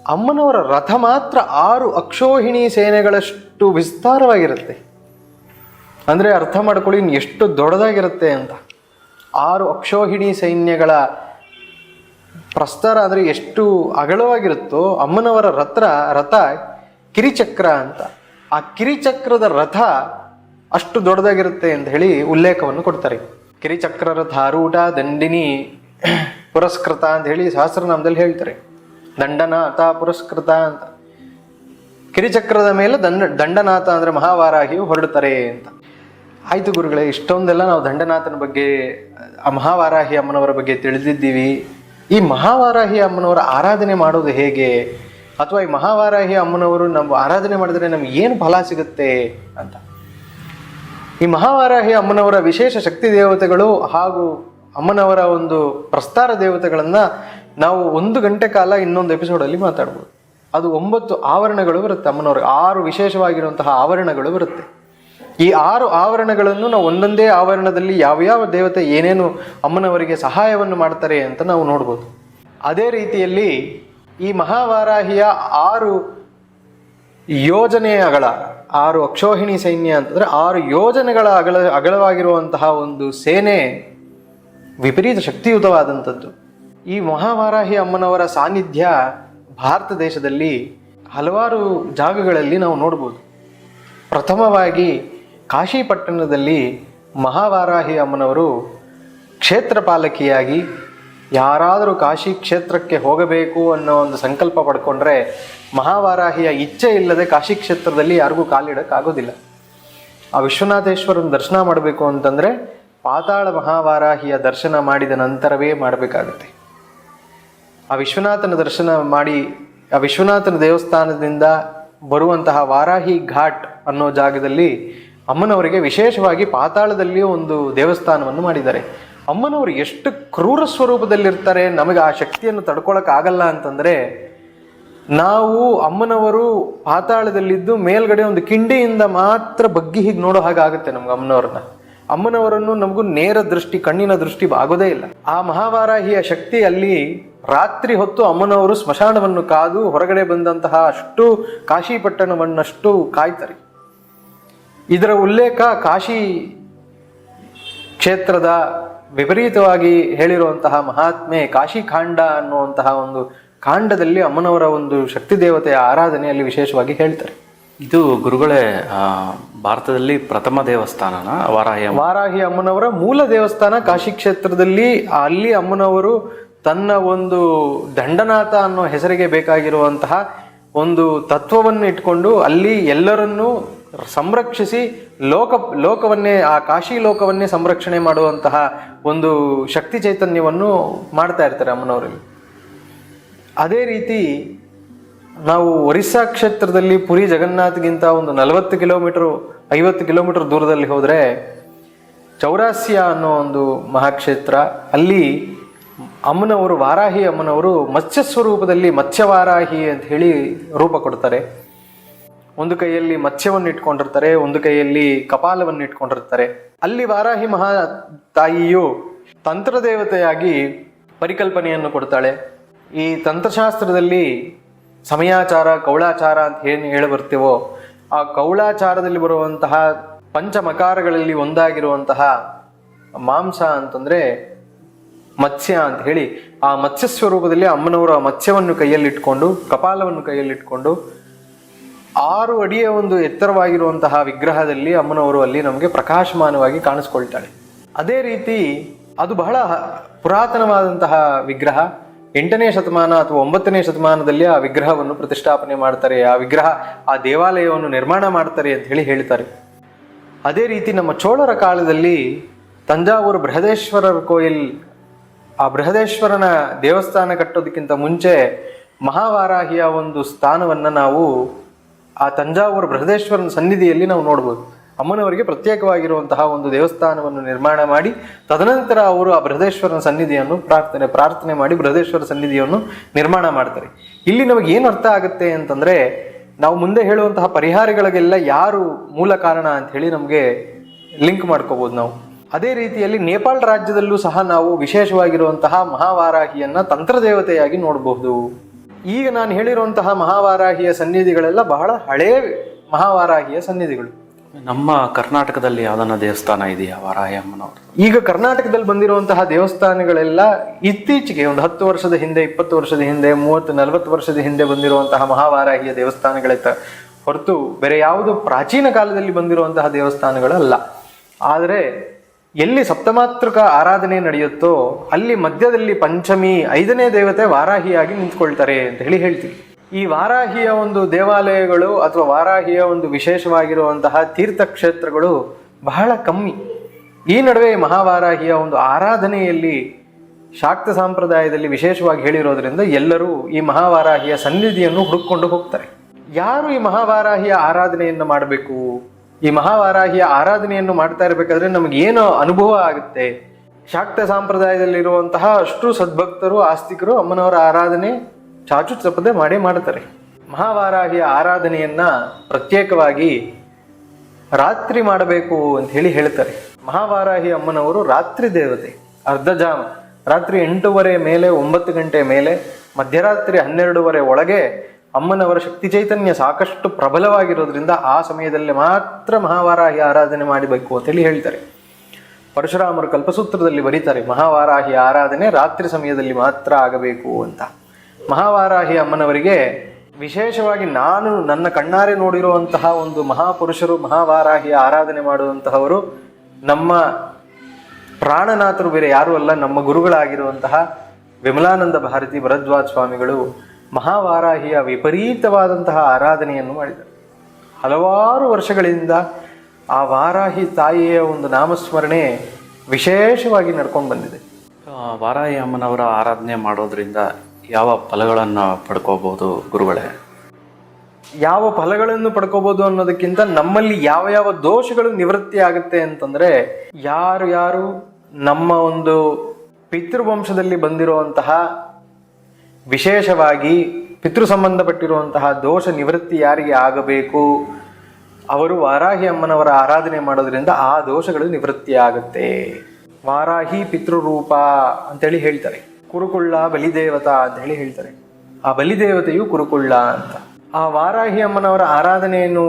ಅಮ್ಮನವರ ರಥ ಮಾತ್ರ 6 ಅಕ್ಷೋಹಿಣಿ ಸೇನೆಗಳಷ್ಟು ವಿಸ್ತಾರವಾಗಿರುತ್ತೆ. ಅಂದರೆ ಅರ್ಥ ಮಾಡ್ಕೊಳ್ಳಿ ಎಷ್ಟು ದೊಡ್ಡದಾಗಿರುತ್ತೆ ಅಂತ. 6 ಅಕ್ಷೋಹಿಣಿ ಸೈನ್ಯಗಳ ಪ್ರಸ್ತಾರ ಅಂದರೆ ಎಷ್ಟು ಅಗಲವಾಗಿರುತ್ತೋ ಅಮ್ಮನವರ ರಥ ಕಿರಿಚಕ್ರ ಅಂತ. ಆ ಕಿರಿಚಕ್ರದ ರಥ ಅಷ್ಟು ದೊಡ್ಡದಾಗಿರುತ್ತೆ ಅಂತ ಹೇಳಿ ಉಲ್ಲೇಖವನ್ನು ಕೊಡ್ತಾರೆ. ಕಿರಿಚಕ್ರ ರಥಾರೂಢ ದಂಡಿನಿ ಪುರಸ್ಕೃತ ಅಂತ ಹೇಳಿ ಸಹಸ್ರನಾಮದಲ್ಲಿ ಹೇಳ್ತಾರೆ. ದಂಡನಾಥ ಪುರಸ್ಕೃತ ಅಂತ. ಕಿರಿಚಕ್ರದ ಮೇಲೆ ದಂಡನಾಥ ಅಂದರೆ ಮಹಾವಾರಾಹಿಯು ಹೊರಡುತ್ತಾರೆ ಅಂತ. ಆಯಿತು ಗುರುಗಳೇ, ಇಷ್ಟೊಂದೆಲ್ಲ ನಾವು ದಂಡನಾಥನ ಬಗ್ಗೆ, ಆ ಮಹಾವಾರಾಹಿ ಅಮ್ಮನವರ ಬಗ್ಗೆ ತಿಳಿದಿದ್ದೀವಿ. ಈ ಮಹಾವಾರಾಹಿ ಅಮ್ಮನವರ ಆರಾಧನೆ ಮಾಡೋದು ಹೇಗೆ, ಅಥವಾ ಈ ಮಹಾವಾರಾಹಿ ಅಮ್ಮನವರು ನಮ್ಮ ಆರಾಧನೆ ಮಾಡಿದ್ರೆ ನಮ್ಗೆ ಏನು ಫಲ ಸಿಗುತ್ತೆ ಅಂತ. ಈ ಮಹಾವಾರಾಹಿ ಅಮ್ಮನವರ ವಿಶೇಷ ಶಕ್ತಿ ದೇವತೆಗಳು ಹಾಗೂ ಅಮ್ಮನವರ ಒಂದು ಪ್ರಸ್ತಾರ ದೇವತೆಗಳನ್ನು ನಾವು 1 ಗಂಟೆ ಕಾಲ ಇನ್ನೊಂದು ಎಪಿಸೋಡಲ್ಲಿ ಮಾತಾಡ್ಬೋದು. ಅದು 9 ಆವರಣಗಳು ಬರುತ್ತೆ. ಅಮ್ಮನವ್ರಿಗೆ 6 ವಿಶೇಷವಾಗಿರುವಂತಹ ಆವರಣಗಳು ಬರುತ್ತೆ. ಈ 6 ಆವರಣಗಳನ್ನು ನಾವು ಒಂದೊಂದೇ ಆವರಣದಲ್ಲಿ ಯಾವ್ಯಾವ ದೇವತೆ ಏನೇನು ಅಮ್ಮನವರಿಗೆ ಸಹಾಯವನ್ನು ಮಾಡ್ತಾರೆ ಅಂತ ನಾವು ನೋಡ್ಬೋದು. ಅದೇ ರೀತಿಯಲ್ಲಿ ಈ ಮಹಾವಾರಾಹಿಯ 6 ಯೋಜನೆಯ ಅಗಲ, 6 ಅಕ್ಷೋಹಿಣಿ ಸೈನ್ಯ ಅಂತಂದರೆ 6 ಯೋಜನೆಗಳ ಅಗಲವಾಗಿರುವಂತಹ ಒಂದು ಸೇನೆ ವಿಪರೀತ ಶಕ್ತಿಯುತವಾದಂಥದ್ದು. ಈ ಮಹಾವಾರಾಹಿ ಅಮ್ಮನವರ ಸಾನ್ನಿಧ್ಯ ಭಾರತ ದೇಶದಲ್ಲಿ ಹಲವಾರು ಜಾಗಗಳಲ್ಲಿ ನಾವು ನೋಡ್ಬೋದು. ಪ್ರಥಮವಾಗಿ ಕಾಶಿ ಪಟ್ಟಣದಲ್ಲಿ ಮಹಾವಾರಾಹಿ ಅಮ್ಮನವರು ಕ್ಷೇತ್ರ ಪಾಲಕಿಯಾಗಿ, ಯಾರಾದರೂ ಕಾಶಿ ಕ್ಷೇತ್ರಕ್ಕೆ ಹೋಗಬೇಕು ಅನ್ನೋ ಒಂದು ಸಂಕಲ್ಪ ಪಡ್ಕೊಂಡ್ರೆ ಮಹಾವಾರಾಹಿಯ ಇಚ್ಛೆ ಇಲ್ಲದೆ ಕಾಶಿ ಕ್ಷೇತ್ರದಲ್ಲಿ ಯಾರಿಗೂ ಕಾಲಿಡೋಕ್ಕಾಗೋದಿಲ್ಲ. ಆ ವಿಶ್ವನಾಥೇಶ್ವರನ ದರ್ಶನ ಮಾಡಬೇಕು ಅಂತಂದರೆ ಪಾತಾಳ ಮಹಾವಾರಾಹಿಯ ದರ್ಶನ ಮಾಡಿದ ನಂತರವೇ ಮಾಡಬೇಕಾಗುತ್ತೆ. ಆ ವಿಶ್ವನಾಥನ ದರ್ಶನ ಮಾಡಿ, ಆ ವಿಶ್ವನಾಥನ ದೇವಸ್ಥಾನದಿಂದ ಬರುವಂತಹ ವಾರಾಹಿ ಘಾಟ್ ಅನ್ನೋ ಜಾಗದಲ್ಲಿ ಅಮ್ಮನವರಿಗೆ ವಿಶೇಷವಾಗಿ ಪಾತಾಳದಲ್ಲಿಯೂ ಒಂದು ದೇವಸ್ಥಾನವನ್ನು ಮಾಡಿದ್ದಾರೆ. ಅಮ್ಮನವರು ಎಷ್ಟು ಕ್ರೂರ ಸ್ವರೂಪದಲ್ಲಿರ್ತಾರೆ, ನಮಗೆ ಆ ಶಕ್ತಿಯನ್ನು ತಡ್ಕೊಳಕ್ಕಾಗಲ್ಲ ಅಂತಂದರೆ, ನಾವು ಅಮ್ಮನವರು ಪಾತಾಳದಲ್ಲಿದ್ದು ಮೇಲ್ಗಡೆ ಒಂದು ಕಿಂಡಿಯಿಂದ ಮಾತ್ರ ಬಗ್ಗಿ ಹೀಗೆ ನೋಡೋ ಹಾಗಾಗುತ್ತೆ ನಮ್ಗೆ ಅಮ್ಮನವ್ರನ್ನ. ಅಮ್ಮನವರನ್ನು ನಮಗೂ ನೇರ ದೃಷ್ಟಿ, ಕಣ್ಣಿನ ದೃಷ್ಟಿ ಆಗೋದೇ ಇಲ್ಲ. ಆ ಮಹಾವಾರಾಹಿಯ ಶಕ್ತಿ ಅಲ್ಲಿ ರಾತ್ರಿ ಹೊತ್ತು ಅಮ್ಮನವರು ಸ್ಮಶಾನವನ್ನು ಕಾದು ಹೊರಗಡೆ ಬಂದಂತಹ ಅಷ್ಟು ಕಾಶಿ ಪಟ್ಟಣವನ್ನಷ್ಟು ಕಾಯ್ತಾರೆ. ಇದರ ಉಲ್ಲೇಖ ಕಾಶಿ ಕ್ಷೇತ್ರದ ವಿಪರೀತವಾಗಿ ಹೇಳಿರುವಂತಹ ಮಹಾತ್ಮೆ ಕಾಶಿಖಾಂಡ ಅನ್ನುವಂತಹ ಒಂದು ಕಾಂಡದಲ್ಲಿ ಅಮ್ಮನವರ ಒಂದು ಶಕ್ತಿ ದೇವತೆಯ ಆರಾಧನೆಯಲ್ಲಿ ವಿಶೇಷವಾಗಿ ಹೇಳ್ತಾರೆ. ಇದು ಗುರುಗಳೇ ಭಾರತದಲ್ಲಿ ಪ್ರಥಮ ದೇವಸ್ಥಾನನ ವಾರಾಹಿ ಅಮ್ಮನವರ ಮೂಲ ದೇವಸ್ಥಾನ ಕಾಶಿ ಕ್ಷೇತ್ರದಲ್ಲಿ. ಅಲ್ಲಿ ಅಮ್ಮನವರು ತನ್ನ ಒಂದು ದಂಡನಾಥ ಅನ್ನೋ ಹೆಸರಿಗೆ ಬೇಕಾಗಿರುವಂತಹ ಒಂದು ತತ್ವವನ್ನು ಇಟ್ಕೊಂಡು ಅಲ್ಲಿ ಎಲ್ಲರನ್ನೂ ಸಂರಕ್ಷಿಸಿ ಲೋಕವನ್ನೇ, ಆ ಕಾಶಿ ಲೋಕವನ್ನೇ ಸಂರಕ್ಷಣೆ ಮಾಡುವಂತಹ ಒಂದು ಶಕ್ತಿ ಚೈತನ್ಯವನ್ನು ಮಾಡ್ತಾ ಇರ್ತಾರೆ ಅಮ್ಮನವರಲ್ಲಿ. ಅದೇ ರೀತಿ ನಾವು ಒರಿಸ್ಸಾ ಕ್ಷೇತ್ರದಲ್ಲಿ ಪುರಿ ಜಗನ್ನಾಥ್ಗಿಂತ ಒಂದು 40 ಕಿಲೋಮೀಟರ್ 50 ಕಿಲೋಮೀಟರ್ ದೂರದಲ್ಲಿ ಹೋದರೆ ಚೌರಾಸ್ಯ ಅನ್ನೋ ಒಂದು ಮಹಾಕ್ಷೇತ್ರ, ಅಲ್ಲಿ ಅಮ್ಮನವರು ವಾರಾಹಿ ಅಮ್ಮನವರು ಮತ್ಸ್ಯ ಸ್ವರೂಪದಲ್ಲಿ ಮತ್ಸ್ಯವಾರಾಹಿ ಅಂತ ಹೇಳಿ ರೂಪ ಕೊಡ್ತಾರೆ. ಒಂದು ಕೈಯಲ್ಲಿ ಮತ್ಸ್ಯವನ್ನು ಇಟ್ಕೊಂಡಿರ್ತಾರೆ, ಒಂದು ಕೈಯಲ್ಲಿ ಕಪಾಲವನ್ನು ಇಟ್ಕೊಂಡಿರ್ತಾರೆ. ಅಲ್ಲಿ ವಾರಾಹಿ ಮಹಾ ತಾಯಿಯು ತಂತ್ರದೇವತೆಯಾಗಿ ಪರಿಕಲ್ಪನೆಯನ್ನು ಕೊಡ್ತಾಳೆ. ಈ ತಂತ್ರಶಾಸ್ತ್ರದಲ್ಲಿ ಸಮಯಾಚಾರ ಕೌಳಾಚಾರ ಅಂತ ಏನು ಹೇಳಿ ಬರ್ತೀವೋ, ಆ ಕೌಳಾಚಾರದಲ್ಲಿ ಬರುವಂತಹ ಪಂಚಮಕಾರಗಳಲ್ಲಿ ಒಂದಾಗಿರುವಂತಹ ಮಾಂಸ ಅಂತಂದ್ರೆ ಮತ್ಸ್ಯ ಅಂತ ಹೇಳಿ, ಆ ಮತ್ಸ್ಯ ಸ್ವರೂಪದಲ್ಲಿ ಅಮ್ಮನವರು ಆ ಮತ್ಸ್ಯವನ್ನು ಕೈಯಲ್ಲಿಟ್ಕೊಂಡು ಕಪಾಲವನ್ನು ಕೈಯಲ್ಲಿಟ್ಕೊಂಡು 6 ಅಡಿಯ ಒಂದು ಎತ್ತರವಾಗಿರುವಂತಹ ವಿಗ್ರಹದಲ್ಲಿ ಅಮ್ಮನವರು ಅಲ್ಲಿ ನಮಗೆ ಪ್ರಕಾಶಮಾನವಾಗಿ ಕಾಣಿಸ್ಕೊಳ್ತಾಳೆ. ಅದೇ ರೀತಿ ಅದು ಬಹಳ ಪುರಾತನವಾದಂತಹ ವಿಗ್ರಹ. 8ನೇ ಶತಮಾನ ಅಥವಾ 9ನೇ ಶತಮಾನದಲ್ಲಿ ಆ ವಿಗ್ರಹವನ್ನು ಪ್ರತಿಷ್ಠಾಪನೆ ಮಾಡ್ತಾರೆ, ಆ ವಿಗ್ರಹ ಆ ದೇವಾಲಯವನ್ನು ನಿರ್ಮಾಣ ಮಾಡ್ತಾರೆ ಅಂತ ಹೇಳಿ ಹೇಳ್ತಾರೆ. ಅದೇ ರೀತಿ ನಮ್ಮ ಚೋಳರ ಕಾಲದಲ್ಲಿ ತಂಜಾವೂರು ಬೃಹದೇಶ್ವರರ ಕೋಯಿಲ್, ಆ ಬೃಹದೇಶ್ವರನ ದೇವಸ್ಥಾನ ಕಟ್ಟೋದಕ್ಕಿಂತ ಮುಂಚೆ ಮಹಾವಾರಾಹಿಯ ಒಂದು ಸ್ಥಾನವನ್ನು ನಾವು ಆ ತಂಜಾವೂರು ಬೃಹದೇಶ್ವರನ ಸನ್ನಿಧಿಯಲ್ಲಿ ನಾವು ನೋಡ್ಬೋದು. ಅಮ್ಮನವರಿಗೆ ಪ್ರತ್ಯೇಕವಾಗಿರುವಂತಹ ಒಂದು ದೇವಸ್ಥಾನವನ್ನು ನಿರ್ಮಾಣ ಮಾಡಿ ತದನಂತರ ಅವರು ಆ ಬೃಹದೇಶ್ವರನ ಸನ್ನಿಧಿಯನ್ನು ಪ್ರಾರ್ಥನೆ ಮಾಡಿ ಬೃಹದೇಶ್ವರ ಸನ್ನಿಧಿಯನ್ನು ನಿರ್ಮಾಣ ಮಾಡ್ತಾರೆ. ಇಲ್ಲಿ ನಮಗೆ ಏನು ಅರ್ಥ ಆಗುತ್ತೆ ಅಂತಂದ್ರೆ, ನಾವು ಮುಂದೆ ಹೇಳುವಂತಹ ಪರಿಹಾರಗಳಿಗೆಲ್ಲ ಯಾರು ಮೂಲ ಕಾರಣ ಅಂತ ಹೇಳಿ ನಮಗೆ ಲಿಂಕ್ ಮಾಡ್ಕೋಬಹುದು ನಾವು. ಅದೇ ರೀತಿಯಲ್ಲಿ ನೇಪಾಳ ರಾಜ್ಯದಲ್ಲೂ ಸಹ ನಾವು ವಿಶೇಷವಾಗಿರುವಂತಹ ಮಹಾವಾರಾಹಿಯನ್ನ ತಂತ್ರದೇವತೆಯಾಗಿ ನೋಡಬಹುದು. ಈಗ ನಾನು ಹೇಳಿರುವಂತಹ ಮಹಾವಾರಾಹಿಯ ಸನ್ನಿಧಿಗಳೆಲ್ಲ ಬಹಳ ಹಳೆಯ ಮಹಾವಾರಾಹಿಯ ಸನ್ನಿಧಿಗಳು. ನಮ್ಮ ಕರ್ನಾಟಕದಲ್ಲಿ ಯಾವ್ದನ್ನ ದೇವಸ್ಥಾನ ಇದೆಯಾ ವಾರಾಹಿ ಅಮ್ಮನವರು? ಈಗ ಕರ್ನಾಟಕದಲ್ಲಿ ಬಂದಿರುವಂತಹ ದೇವಸ್ಥಾನಗಳೆಲ್ಲ ಇತ್ತೀಚೆಗೆ ಒಂದು 10 ವರ್ಷದ ಹಿಂದೆ, 20 ವರ್ಷದ ಹಿಂದೆ, 30-40 ವರ್ಷದ ಹಿಂದೆ ಬಂದಿರುವಂತಹ ಮಹಾವಾರಾಹಿಯ ದೇವಸ್ಥಾನಗಳೇ ಹೊರತು ಬೇರೆ ಯಾವುದು ಪ್ರಾಚೀನ ಕಾಲದಲ್ಲಿ ಬಂದಿರುವಂತಹ ದೇವಸ್ಥಾನಗಳಲ್ಲ. ಆದರೆ ಎಲ್ಲಿ ಸಪ್ತಮಾತೃಕ ಆರಾಧನೆ ನಡೆಯುತ್ತೋ ಅಲ್ಲಿ ಮಧ್ಯದಲ್ಲಿ ಪಂಚಮಿ 5ನೇ ದೇವತೆ ವಾರಾಹಿಯಾಗಿ ನಿಂತ್ಕೊಳ್ತಾರೆ ಅಂತ ಹೇಳಿ ಹೇಳ್ತೀವಿ. ಈ ವಾರಾಹಿಯ ಒಂದು ದೇವಾಲಯಗಳು ಅಥವಾ ವಾರಾಹಿಯ ಒಂದು ವಿಶೇಷವಾಗಿರುವಂತಹ ತೀರ್ಥಕ್ಷೇತ್ರಗಳು ಬಹಳ ಕಮ್ಮಿ. ಈ ನಡುವೆ ಮಹಾವಾರಾಹಿಯ ಒಂದು ಆರಾಧನೆಯಲ್ಲಿ ಶಾಕ್ತ ಸಂಪ್ರದಾಯದಲ್ಲಿ ವಿಶೇಷವಾಗಿ ಹೇಳಿರೋದ್ರಿಂದ ಎಲ್ಲರೂ ಈ ಮಹಾವಾರಾಹಿಯ ಸನ್ನಿಧಿಯನ್ನು ಹುಡುಕೊಂಡು ಹೋಗ್ತಾರೆ. ಯಾರು ಈ ಮಹಾವಾರಾಹಿಯ ಆರಾಧನೆಯನ್ನು ಮಾಡಬೇಕು? ಈ ಮಹಾವಾರಾಹಿಯ ಆರಾಧನೆಯನ್ನು ಮಾಡ್ತಾ ಇರಬೇಕಾದ್ರೆ ನಮಗೆ ಏನು ಅನುಭವ ಆಗುತ್ತೆ? ಶಾಕ್ತ ಸಂಪ್ರದಾಯದಲ್ಲಿರುವಂತಹ ಅಷ್ಟು ಸದ್ಭಕ್ತರು ಆಸ್ತಿಕರು ಅಮ್ಮನವರ ಆರಾಧನೆ ಚಾಚು ತಪ್ಪದೆ ಮಾಡ್ತಾರೆ. ಮಹಾವಾರಾಹಿಯ ಆರಾಧನೆಯನ್ನ ಪ್ರತ್ಯೇಕವಾಗಿ ರಾತ್ರಿ ಮಾಡಬೇಕು ಅಂತ ಹೇಳಿ ಹೇಳ್ತಾರೆ. ಮಹಾವಾರಾಹಿ ಅಮ್ಮನವರು ರಾತ್ರಿ ದೇವತೆ. ಅರ್ಧಜಾಮ ರಾತ್ರಿ 8:30 ಮೇಲೆ 9 ಗಂಟೆ ಮೇಲೆ ಮಧ್ಯರಾತ್ರಿ 12:30 ಒಳಗೆ ಅಮ್ಮನವರ ಶಕ್ತಿ ಚೈತನ್ಯ ಸಾಕಷ್ಟು ಪ್ರಬಲವಾಗಿರೋದ್ರಿಂದ ಆ ಸಮಯದಲ್ಲಿ ಮಾತ್ರ ಮಹಾವಾರಾಹಿ ಆರಾಧನೆ ಮಾಡಬೇಕು ಅಂತೇಳಿ ಹೇಳ್ತಾರೆ. ಪರಶುರಾಮರು ಕಲ್ಪಸೂತ್ರದಲ್ಲಿ ಬರೀತಾರೆ, ಮಹಾವಾರಾಹಿ ಆರಾಧನೆ ರಾತ್ರಿ ಸಮಯದಲ್ಲಿ ಮಾತ್ರ ಆಗಬೇಕು ಅಂತ. ಮಹಾವಾರಾಹಿ ಅಮ್ಮನವರಿಗೆ ವಿಶೇಷವಾಗಿ ನಾನು ನನ್ನ ಕಣ್ಣಾರೆ ನೋಡಿರುವಂತಹ ಒಂದು ಮಹಾಪುರುಷರು ಮಹಾವಾರಾಹಿಯ ಆರಾಧನೆ ಮಾಡುವಂತಹವರು ನಮ್ಮ ಪ್ರಾಣನಾಥರು, ಬೇರೆ ಯಾರೂ ಅಲ್ಲ, ನಮ್ಮ ಗುರುಗಳಾಗಿರುವಂತಹ ವಿಮಲಾನಂದ ಭಾರತಿ ಭರದ್ವಾಜ ಸ್ವಾಮಿಗಳು ಮಹಾವಾರಾಹಿಯ ವಿಪರೀತವಾದಂತಹ ಆರಾಧನೆಯನ್ನು ಮಾಡಿದರು. ಹಲವಾರು ವರ್ಷಗಳಿಂದ ಆ ವಾರಾಹಿ ತಾಯಿಯ ಒಂದು ನಾಮಸ್ಮರಣೆ ವಿಶೇಷವಾಗಿ ನಡ್ಕೊಂಡು ಬಂದಿದೆ. ವಾರಾಹಿ ಅಮ್ಮನವರ ಆರಾಧನೆ ಮಾಡೋದ್ರಿಂದ ಯಾವ ಫಲಗಳನ್ನು ಪಡ್ಕೋಬಹುದು ಗುರುಗಳೇ? ಯಾವ ಫಲಗಳನ್ನು ಪಡ್ಕೋಬಹುದು ಅನ್ನೋದಕ್ಕಿಂತ ನಮ್ಮಲ್ಲಿ ಯಾವ ಯಾವ ದೋಷಗಳು ನಿವೃತ್ತಿ ಆಗುತ್ತೆ ಅಂತಂದ್ರೆ, ಯಾರು ನಮ್ಮ ಒಂದು ಪಿತೃವಂಶದಲ್ಲಿ ಬಂದಿರುವಂತಹ ವಿಶೇಷವಾಗಿ ಪಿತೃ ಸಂಬಂಧಪಟ್ಟಿರುವಂತಹ ದೋಷ ನಿವೃತ್ತಿ ಯಾರಿಗೆ ಆಗಬೇಕು ಅವರು ವಾರಾಹಿ ಅಮ್ಮನವರ ಆರಾಧನೆ ಮಾಡೋದ್ರಿಂದ ಆ ದೋಷಗಳು ನಿವೃತ್ತಿ ಆಗುತ್ತೆ. ವಾರಾಹಿ ಪಿತೃರೂಪ ಅಂತೇಳಿ ಹೇಳ್ತಾರೆ. ಕುರುಕುಳ್ಳ ಬಲಿದೇವತಾ ಅಂತ ಹೇಳಿ ಹೇಳ್ತಾರೆ. ಆ ಬಲಿದೇವತೆಯು ಕುರುಕುಳ್ಳ ಅಂತ. ಆ ವಾರಾಹಿ ಅಮ್ಮನವರ ಆರಾಧನೆಯನ್ನು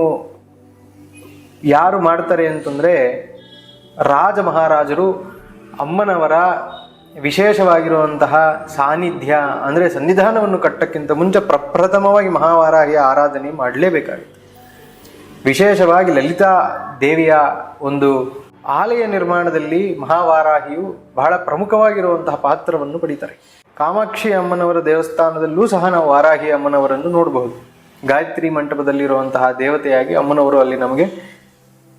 ಯಾರು ಮಾಡ್ತಾರೆ ಅಂತಂದರೆ ರಾಜ ಮಹಾರಾಜರು ಅಮ್ಮನವರ ವಿಶೇಷವಾಗಿರುವಂತಹ ಸಾನ್ನಿಧ್ಯ ಅಂದರೆ ಸನ್ನಿಧಾನವನ್ನು ಕಟ್ಟಕ್ಕಿಂತ ಮುಂಚೆ ಪ್ರಪ್ರಥಮವಾಗಿ ಮಹಾವಾರಾಹಿಯ ಆರಾಧನೆ ಮಾಡಲೇಬೇಕಾಗುತ್ತೆ. ವಿಶೇಷವಾಗಿ ಲಲಿತಾ ದೇವಿಯ ಒಂದು ಆಲಯ ನಿರ್ಮಾಣದಲ್ಲಿ ಮಹಾವಾರಾಹಿಯು ಬಹಳ ಪ್ರಮುಖವಾಗಿರುವಂತಹ ಪಾತ್ರವನ್ನು ಪಡೀತಾರೆ. ಕಾಮಾಕ್ಷಿ ಅಮ್ಮನವರ ದೇವಸ್ಥಾನದಲ್ಲೂ ಸಹ ನಾವು ವಾರಾಹಿ ಅಮ್ಮನವರನ್ನು ನೋಡಬಹುದು. ಗಾಯತ್ರಿ ಮಂಟಪದಲ್ಲಿರುವಂತಹ ದೇವತೆಯಾಗಿ ಅಮ್ಮನವರು ಅಲ್ಲಿ ನಮಗೆ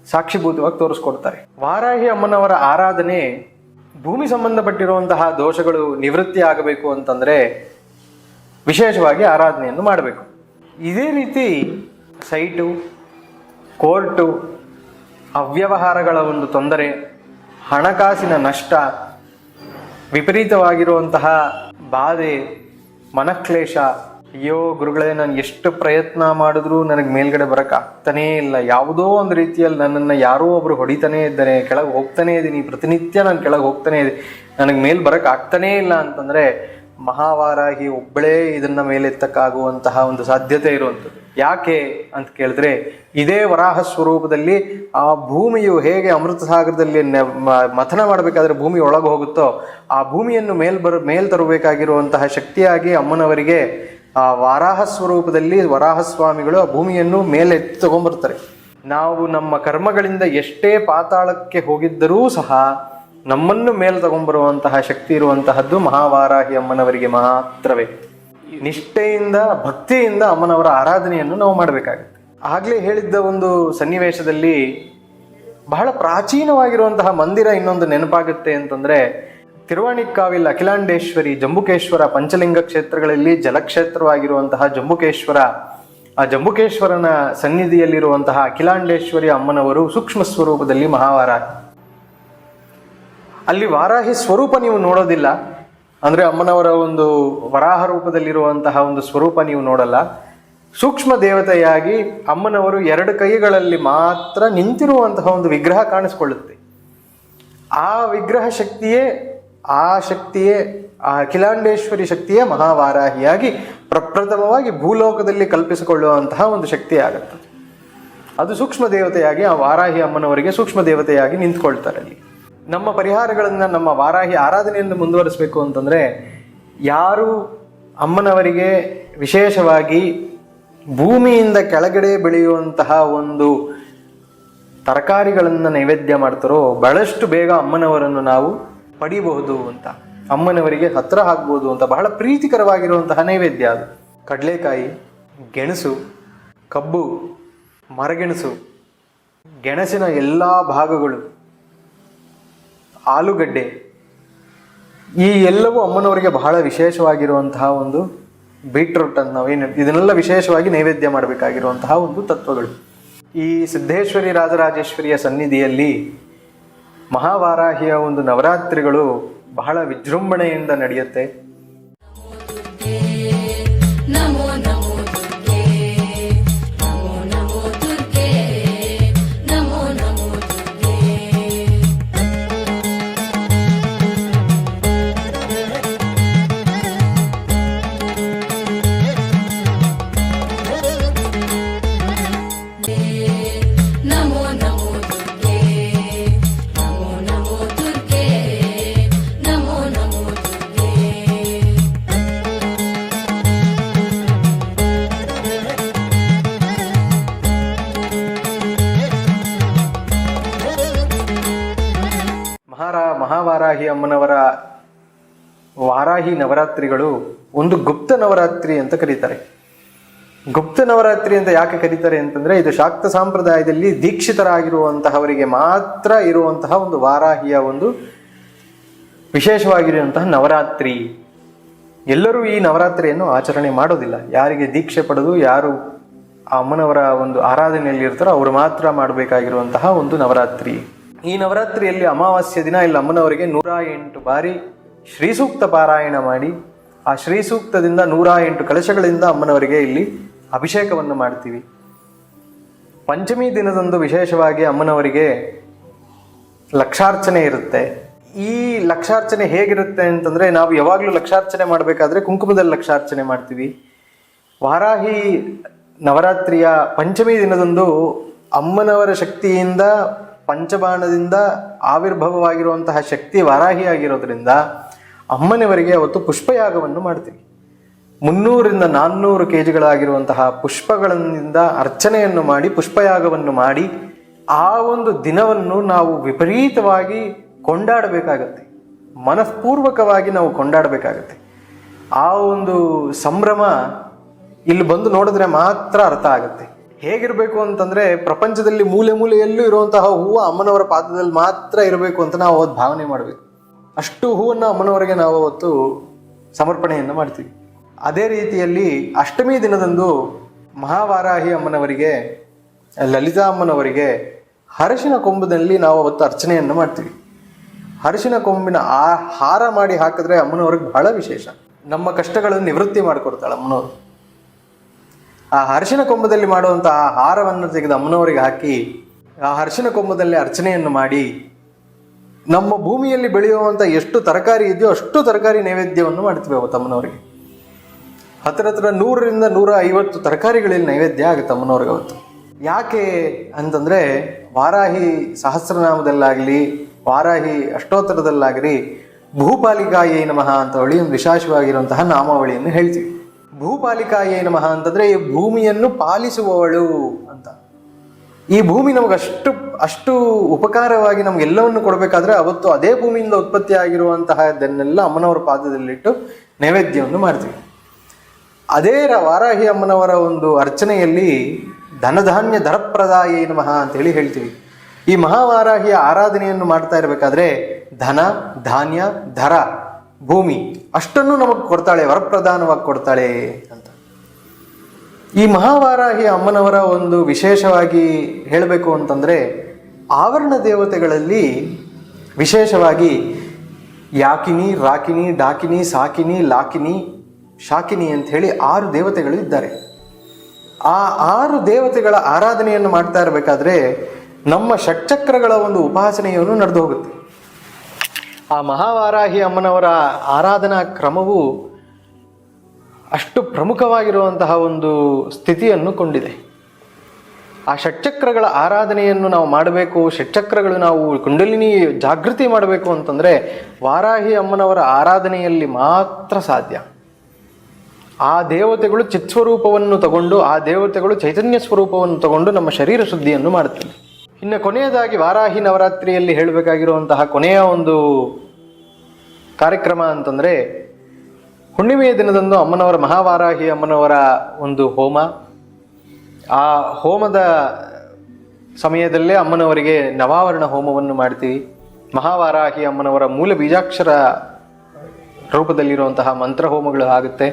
ಸಾಕ್ಷಿಭೂತವಾಗಿ ತೋರಿಸ್ಕೊಡ್ತಾರೆ. ವಾರಾಹಿ ಅಮ್ಮನವರ ಆರಾಧನೆ ಭೂಮಿ ಸಂಬಂಧಪಟ್ಟಿರುವಂತಹ ದೋಷಗಳು ನಿವೃತ್ತಿ ಆಗಬೇಕು ಅಂತಂದರೆ ವಿಶೇಷವಾಗಿ ಆರಾಧನೆಯನ್ನು ಮಾಡಬೇಕು. ಇದೇ ರೀತಿ ಸೈಟು, ಕೋರ್ಟು, ಅವ್ಯವಹಾರಗಳ ಒಂದು ತೊಂದರೆ, ಹಣಕಾಸಿನ ನಷ್ಟ, ವಿಪರೀತವಾಗಿರುವಂತಹ ಬಾಧೆ, ಮನಕ್ಲೇಶ, ಅಯ್ಯೋ ಗುರುಗಳೇ ನಾನು ಎಷ್ಟು ಪ್ರಯತ್ನ ಮಾಡಿದ್ರೂ ನನಗೆ ಮೇಲ್ಗಡೆ ಬರೋಕ್ಕಾಗ್ತಾನೇ ಇಲ್ಲ, ಯಾವುದೋ ಒಂದು ರೀತಿಯಲ್ಲಿ ನನ್ನನ್ನು ಯಾರೋ ಒಬ್ರು ಹೊಡಿತಾನೇ ಇದ್ದಾರೆ, ಕೆಳಗೆ ಹೋಗ್ತಾನೇ ಇದ್ದೀನಿ, ಪ್ರತಿನಿತ್ಯ ನಾನು ಕೆಳಗೆ ಹೋಗ್ತಾನೇ ಇದ್ದೀನಿ, ನನಗೆ ಮೇಲೆ ಬರೋಕ್ಕಾಗ್ತಾನೇ ಇಲ್ಲ ಅಂತಂದರೆ ಮಹಾವಾರಾಹಿ ಒಬ್ಬಳೇ ಇದನ್ನು ಮೇಲೆತ್ತಕ್ಕಾಗುವಂತಹ ಒಂದು ಸಾಧ್ಯತೆ ಇರುವಂಥದ್ದು. ಯಾಕೆ ಅಂತ ಕೇಳಿದ್ರೆ, ಇದೇ ವರಾಹ ಸ್ವರೂಪದಲ್ಲಿ ಆ ಭೂಮಿಯು ಹೇಗೆ ಅಮೃತ ಸಾಗರದಲ್ಲಿ ಮಥನ ಮಾಡಬೇಕಾದ್ರೆ ಭೂಮಿ ಒಳಗೆ ಹೋಗುತ್ತೋ ಆ ಭೂಮಿಯನ್ನು ಮೇಲ್ ತರಬೇಕಾಗಿರುವಂತಹ ಶಕ್ತಿಯಾಗಿ ಅಮ್ಮನವರಿಗೆ ಆ ವಾರಾಹ ಸ್ವರೂಪದಲ್ಲಿ ವರಾಹಸ್ವಾಮಿಗಳು ಆ ಭೂಮಿಯನ್ನು ಮೇಲೆತ್ತಿ ತಗೊಂಡ್ಬರ್ತಾರೆ. ನಾವು ನಮ್ಮ ಕರ್ಮಗಳಿಂದ ಎಷ್ಟೇ ಪಾತಾಳಕ್ಕೆ ಹೋಗಿದ್ದರೂ ಸಹ ನಮ್ಮನ್ನು ಮೇಲೆ ತಗೊಂಡ್ಬರುವಂತಹ ಶಕ್ತಿ ಇರುವಂತಹದ್ದು ಮಹಾವಾರಾಹಿ ಅಮ್ಮನವರಿಗೆ ಮಾತ್ರವೇ. ನಿಷ್ಠೆಯಿಂದ ಭಕ್ತಿಯಿಂದ ಅಮ್ಮನವರ ಆರಾಧನೆಯನ್ನು ನಾವು ಮಾಡಬೇಕಾಗುತ್ತೆ. ಆಗಲೇ ಹೇಳಿದ್ದ ಒಂದು ಸನ್ನಿವೇಶದಲ್ಲಿ ಬಹಳ ಪ್ರಾಚೀನವಾಗಿರುವಂತಹ ಮಂದಿರ ಇನ್ನೊಂದು ನೆನಪಾಗುತ್ತೆ ಅಂತಂದರೆ, ತಿರುವಾಣಿಕ್ಕಾವಿಲ್ ಅಖಿಲಾಂಡೇಶ್ವರಿ ಜಂಬುಕೇಶ್ವರ ಪಂಚಲಿಂಗ ಕ್ಷೇತ್ರಗಳಲ್ಲಿ ಜಲಕ್ಷೇತ್ರವಾಗಿರುವಂತಹ ಜಂಬುಕೇಶ್ವರ, ಆ ಜಂಬುಕೇಶ್ವರನ ಸನ್ನಿಧಿಯಲ್ಲಿರುವಂತಹ ಅಖಿಲಾಂಡೇಶ್ವರಿ ಅಮ್ಮನವರು ಸೂಕ್ಷ್ಮ ಸ್ವರೂಪದಲ್ಲಿ ಮಹಾವಾರಾಹಿ. ಅಲ್ಲಿ ವಾರಾಹಿ ಸ್ವರೂಪ ನೀವು ನೋಡೋದಿಲ್ಲ, ಅಂದರೆ ಅಮ್ಮನವರ ಒಂದು ವರಾಹ ರೂಪದಲ್ಲಿರುವಂತಹ ಒಂದು ಸ್ವರೂಪ ನೀವು ನೋಡಲ್ಲ. ಸೂಕ್ಷ್ಮ ದೇವತೆಯಾಗಿ ಅಮ್ಮನವರು ಎರಡು ಕೈಗಳಲ್ಲಿ ಮಾತ್ರ ನಿಂತಿರುವಂತಹ ಒಂದು ವಿಗ್ರಹ ಕಾಣಿಸ್ಕೊಳ್ಳುತ್ತೆ. ಆ ವಿಗ್ರಹ ಶಕ್ತಿಯೇ ಆ ಅಖಿಲಾಂಡೇಶ್ವರಿ ಶಕ್ತಿಯೇ ಮಹಾವಾರಾಹಿಯಾಗಿ ಪ್ರಪ್ರಥಮವಾಗಿ ಭೂಲೋಕದಲ್ಲಿ ಕಲ್ಪಿಸಿಕೊಳ್ಳುವಂತಹ ಒಂದು ಶಕ್ತಿ ಆಗುತ್ತದೆ. ಅದು ಸೂಕ್ಷ್ಮ ದೇವತೆಯಾಗಿ ಆ ವಾರಾಹಿ ಅಮ್ಮನವರಿಗೆ ಸೂಕ್ಷ್ಮ ದೇವತೆಯಾಗಿ ನಿಂತ್ಕೊಳ್ತಾರೆ. ಅಲ್ಲಿ ನಮ್ಮ ಪರಿಹಾರಗಳನ್ನು, ನಮ್ಮ ವಾರಾಹಿ ಆರಾಧನೆಯನ್ನು ಮುಂದುವರಿಸಬೇಕು ಅಂತಂದರೆ, ಯಾರು ಅಮ್ಮನವರಿಗೆ ವಿಶೇಷವಾಗಿ ಭೂಮಿಯಿಂದ ಕೆಳಗಡೆ ಬೆಳೆಯುವಂತಹ ಒಂದು ತರಕಾರಿಗಳನ್ನು ನೈವೇದ್ಯ ಮಾಡ್ತಾರೋ ಬಹಳಷ್ಟು ಬೇಗ ಅಮ್ಮನವರನ್ನು ನಾವು ಪಡಿಬಹುದು ಅಂತ, ಅಮ್ಮನವರಿಗೆ ಹತ್ತಿರ ಆಗ್ಬೋದು ಅಂತ ಬಹಳ ಪ್ರೀತಿಕರವಾಗಿರುವಂತಹ ನೈವೇದ್ಯ ಅದು. ಕಡಲೆಕಾಯಿ, ಗೆಣಸು, ಕಬ್ಬು, ಮರಗೆಣಸು, ಗೆಣಸಿನ ಎಲ್ಲ ಭಾಗಗಳು, ಆಲೂಗಡ್ಡೆ, ಈ ಎಲ್ಲವೂ ಅಮ್ಮನವರಿಗೆ ಬಹಳ ವಿಶೇಷವಾಗಿರುವಂತಹ ಒಂದು ಬೀಟ್ರೂಟ್ ಅಂತ ನಾವೇನು ಇದನ್ನೆಲ್ಲ ವಿಶೇಷವಾಗಿ ನೈವೇದ್ಯ ಮಾಡಬೇಕಾಗಿರುವಂತಹ ಒಂದು ತತ್ವಗಳು. ಈ ಸಿದ್ದೇಶ್ವರಿ ರಾಜರಾಜೇಶ್ವರಿಯ ಸನ್ನಿಧಿಯಲ್ಲಿ ಮಹಾವಾರಾಹಿಯ ಒಂದು ನವರಾತ್ರಿಗಳು ಬಹಳ ವಿಜೃಂಭಣೆಯಿಂದ ನಡೆಯುತ್ತೆ. ಮಹಾವಾರಾಹಿ ಅಮ್ಮನವರ ವಾರಾಹಿ ನವರಾತ್ರಿಗಳು ಒಂದು ಗುಪ್ತ ನವರಾತ್ರಿ ಅಂತ ಕರೀತಾರೆ. ಗುಪ್ತ ನವರಾತ್ರಿ ಅಂತ ಯಾಕೆ ಕರೀತಾರೆ ಅಂತಂದ್ರೆ, ಇದು ಶಾಕ್ತ ಸಂಪ್ರದಾಯದಲ್ಲಿ ದೀಕ್ಷಿತರಾಗಿರುವಂತಹವರಿಗೆ ಮಾತ್ರ ಇರುವಂತಹ ಒಂದು ವಾರಾಹಿಯ ಒಂದು ವಿಶೇಷವಾಗಿರುವಂತಹ ನವರಾತ್ರಿ. ಎಲ್ಲರೂ ಈ ನವರಾತ್ರಿಯನ್ನು ಆಚರಣೆ ಮಾಡೋದಿಲ್ಲ. ಯಾರಿಗೆ ದೀಕ್ಷೆ ಪಡೆದು ಯಾರು ಆ ಅಮ್ಮನವರ ಒಂದು ಆರಾಧನೆಯಲ್ಲಿ ಇರ್ತಾರೋ ಅವರು ಮಾತ್ರ ಮಾಡಬೇಕಾಗಿರುವಂತಹ ಒಂದು ನವರಾತ್ರಿ. ಈ ನವರಾತ್ರಿಯಲ್ಲಿ ಅಮಾವಾಸ್ಯ ದಿನ ಇಲ್ಲಿ ಅಮ್ಮನವರಿಗೆ 108 ಬಾರಿ ಶ್ರೀಸೂಕ್ತ ಪಾರಾಯಣ ಮಾಡಿ, ಆ ಶ್ರೀಸೂಕ್ತದಿಂದ 108 ಕಲಶಗಳಿಂದ ಅಮ್ಮನವರಿಗೆ ಇಲ್ಲಿ ಅಭಿಷೇಕವನ್ನು ಮಾಡ್ತೀವಿ. ಪಂಚಮಿ ದಿನದಂದು ವಿಶೇಷವಾಗಿ ಅಮ್ಮನವರಿಗೆ ಲಕ್ಷಾರ್ಚನೆ ಇರುತ್ತೆ. ಈ ಲಕ್ಷಾರ್ಚನೆ ಹೇಗಿರುತ್ತೆ ಅಂತಂದರೆ, ನಾವು ಯಾವಾಗಲೂ ಲಕ್ಷಾರ್ಚನೆ ಮಾಡಬೇಕಾದ್ರೆ ಕುಂಕುಮದಲ್ಲಿ ಲಕ್ಷಾರ್ಚನೆ ಮಾಡ್ತೀವಿ. ವಾರಾಹಿ ನವರಾತ್ರಿಯ ಪಂಚಮಿ ದಿನದಂದು ಅಮ್ಮನವರ ಶಕ್ತಿಯಿಂದ ಪಂಚಬಾಣದಿಂದ ಆವಿರ್ಭವವಾಗಿರುವಂತಹ ಶಕ್ತಿ ವಾರಾಹಿ ಆಗಿರೋದ್ರಿಂದ ಅಮ್ಮನವರಿಗೆ ಅವತ್ತು ಪುಷ್ಪಯಾಗವನ್ನು ಮಾಡ್ತೀವಿ. 300-400 kgಗಳಾಗಿರುವಂತಹ ಪುಷ್ಪಗಳಿಂದ ಅರ್ಚನೆಯನ್ನು ಮಾಡಿ ಪುಷ್ಪಯಾಗವನ್ನು ಮಾಡಿ ಆ ಒಂದು ದಿನವನ್ನು ನಾವು ವಿಪರೀತವಾಗಿ ಕೊಂಡಾಡಬೇಕಾಗತ್ತೆ, ಮನಃಪೂರ್ವಕವಾಗಿ ನಾವು ಕೊಂಡಾಡಬೇಕಾಗತ್ತೆ. ಆ ಒಂದು ಸಂಭ್ರಮ ಇಲ್ಲಿ ಬಂದು ನೋಡಿದ್ರೆ ಮಾತ್ರ ಅರ್ಥ ಆಗುತ್ತೆ. ಹೇಗಿರಬೇಕು ಅಂತಂದ್ರೆ ಪ್ರಪಂಚದಲ್ಲಿ ಮೂಲೆ ಮೂಲೆಯಲ್ಲೂ ಇರುವಂತಹ ಹೂವು ಅಮ್ಮನವರ ಪಾದದಲ್ಲಿ ಮಾತ್ರ ಇರಬೇಕು ಅಂತ ನಾವು ಅವತ್ತು ಭಾವನೆ ಮಾಡಬೇಕು. ಅಷ್ಟು ಹೂವನ್ನು ಅಮ್ಮನವರಿಗೆ ನಾವು ಅವತ್ತು ಸಮರ್ಪಣೆಯನ್ನು ಮಾಡ್ತೀವಿ. ಅದೇ ರೀತಿಯಲ್ಲಿ ಅಷ್ಟಮಿ ದಿನದಂದು ಮಹಾವಾರಾಹಿ ಅಮ್ಮನವರಿಗೆ, ಲಲಿತಾ ಅಮ್ಮನವರಿಗೆ ಅರಿಶಿನ ಕೊಂಬದಲ್ಲಿ ನಾವು ಅವತ್ತು ಅರ್ಚನೆಯನ್ನು ಮಾಡ್ತೀವಿ. ಅರಿಶಿನ ಕೊಂಬಿನ ಹಾರ ಮಾಡಿ ಹಾಕಿದ್ರೆ ಅಮ್ಮನವ್ರಿಗೆ ಬಹಳ ವಿಶೇಷ. ನಮ್ಮ ಕಷ್ಟಗಳನ್ನು ನಿವೃತ್ತಿ ಮಾಡಿಕೊಡ್ತಾಳೆ ಅಮ್ಮನವರು. ಆ ಅರಿಶಿನ ಕೊಂಬದಲ್ಲಿ ಮಾಡುವಂತಹ ಹಾರವನ್ನು ತೆಗೆದು ಅಮ್ಮನವರಿಗೆ ಹಾಕಿ ಆ ಅರಿಶಿನ ಕೊಂಬದಲ್ಲಿ ಅರ್ಚನೆಯನ್ನು ಮಾಡಿ ನಮ್ಮ ಭೂಮಿಯಲ್ಲಿ ಬೆಳೆಯುವಂಥ ಎಷ್ಟು ತರಕಾರಿ ಇದೆಯೋ ಅಷ್ಟು ತರಕಾರಿ ನೈವೇದ್ಯವನ್ನು ಮಾಡ್ತೀವಿ ಅವತ್ತು ಅಮ್ಮನವರಿಗೆ. ಹತ್ರ 100-150 ತರಕಾರಿಗಳಲ್ಲಿ ನೈವೇದ್ಯ ಆಗುತ್ತೆ ಅಮ್ಮನವ್ರಿಗೆ ಅವತ್ತು. ಯಾಕೆ ಅಂತಂದರೆ ವಾರಾಹಿ ಸಹಸ್ರನಾಮದಲ್ಲಾಗಲಿ ವಾರಾಹಿ ಅಷ್ಟೋತ್ತರದಲ್ಲಾಗಲಿ ಭೂಪಾಲಿಕಾಯೇ ನಮಃ ಅಂತ ಹೇಳಿ ಒಂದು ವಿಶೇಷವಾಗಿರುವಂತಹ ನಾಮಾವಳಿಯನ್ನು ಹೇಳ್ತೀವಿ. ಭೂಪಾಲಿಕಾಯೇ ನಮಃ ಅಂತಂದರೆ ಈ ಭೂಮಿಯನ್ನು ಪಾಲಿಸುವವಳು ಅಂತ. ಈ ಭೂಮಿ ಅಷ್ಟು ಉಪಕಾರವಾಗಿ ನಮಗೆಲ್ಲವನ್ನು ಕೊಡಬೇಕಾದ್ರೆ ಅವತ್ತು ಅದೇ ಭೂಮಿಯಿಂದ ಉತ್ಪತ್ತಿ ಆಗಿರುವಂತಹದನ್ನೆಲ್ಲ ಅಮ್ಮನವರ ಪಾದದಲ್ಲಿಟ್ಟು ನೈವೇದ್ಯವನ್ನು ಮಾಡ್ತೀವಿ. ಅದೇ ವಾರಾಹಿ ಅಮ್ಮನವರ ಒಂದು ಅರ್ಚನೆಯಲ್ಲಿ ಧನಧಾನ್ಯ ಧರಪ್ರದಾಯೇ ನಮಃ ಅಂತೇಳಿ ಹೇಳ್ತೀವಿ. ಈ ಮಹಾವಾರಾಹಿಯ ಆರಾಧನೆಯನ್ನು ಮಾಡ್ತಾ ಇರಬೇಕಾದ್ರೆ ಧನ, ಧಾನ್ಯ, ಧರ, ಭೂಮಿ ಅಷ್ಟನ್ನು ನಮಗೆ ಕೊಡ್ತಾಳೆ, ವರಪ್ರಧಾನವಾಗಿ ಕೊಡ್ತಾಳೆ ಅಂತ. ಈ ಮಹಾವಾರಾಹಿ ಅಮ್ಮನವರ ಒಂದು ವಿಶೇಷವಾಗಿ ಹೇಳಬೇಕು ಅಂತಂದರೆ ಆವರಣ ದೇವತೆಗಳಲ್ಲಿ ವಿಶೇಷವಾಗಿ ಯಾಕಿನಿ, ರಾಕಿನಿ, ಡಾಕಿನಿ, ಸಾಕಿನಿ, ಲಾಕಿನಿ, ಶಾಕಿನಿ ಅಂತ ಹೇಳಿ 6 ದೇವತೆಗಳು ಇದ್ದಾರೆ. ಆ 6 ದೇವತೆಗಳ ಆರಾಧನೆಯನ್ನು ಮಾಡ್ತಾ ಇರಬೇಕಾದ್ರೆ ನಮ್ಮ ಷಟ್ಚಕ್ರಗಳ ಒಂದು ಉಪಾಸನೆಯನ್ನು ನಡೆದು ಹೋಗುತ್ತೆ. ಆ ಮಹಾವಾರಾಹಿ ಅಮ್ಮನವರ ಆರಾಧನಾ ಕ್ರಮವು ಅಷ್ಟು ಪ್ರಮುಖವಾಗಿರುವಂತಹ ಒಂದು ಸ್ಥಿತಿಯನ್ನು ಕೊಂಡಿದೆ. ಆ ಷಟ್ಚಕ್ರಗಳ ಆರಾಧನೆಯನ್ನು ನಾವು ಮಾಡಬೇಕು, ಷಟ್ಚಕ್ರಗಳು ನಾವು ಕುಂಡಲಿನಿ ಜಾಗೃತಿ ಮಾಡಬೇಕು ಅಂತಂದರೆ ವಾರಾಹಿ ಅಮ್ಮನವರ ಆರಾಧನೆಯಲ್ಲಿ ಮಾತ್ರ ಸಾಧ್ಯ. ಆ ದೇವತೆಗಳು ಚಿತ್ಸ್ವರೂಪವನ್ನು ತಗೊಂಡು, ಆ ದೇವತೆಗಳು ಚೈತನ್ಯ ಸ್ವರೂಪವನ್ನು ತಗೊಂಡು ನಮ್ಮ ಶರೀರ ಶುದ್ಧಿಯನ್ನು ಮಾಡುತ್ತವೆ. ಇನ್ನು ಕೊನೆಯದಾಗಿ ವಾರಾಹಿ ನವರಾತ್ರಿಯಲ್ಲಿ ಹೇಳಬೇಕಾಗಿರುವಂತಹ ಕೊನೆಯ ಒಂದು ಕಾರ್ಯಕ್ರಮ ಅಂತಂದರೆ ಹುಣ್ಣಿಮೆಯ ದಿನದಂದು ಅಮ್ಮನವರ ಮಹಾವಾರಾಹಿ ಅಮ್ಮನವರ ಒಂದು ಹೋಮ. ಆ ಹೋಮದ ಸಮಯದಲ್ಲೇ ಅಮ್ಮನವರಿಗೆ ನವಾವರಣ ಹೋಮವನ್ನು ಮಾಡ್ತೀವಿ. ಮಹಾವಾರಾಹಿ ಅಮ್ಮನವರ ಮೂಲ ಬೀಜಾಕ್ಷರ ರೂಪದಲ್ಲಿರುವಂತಹ ಮಂತ್ರ ಹೋಮಗಳು ಆಗುತ್ತೆ.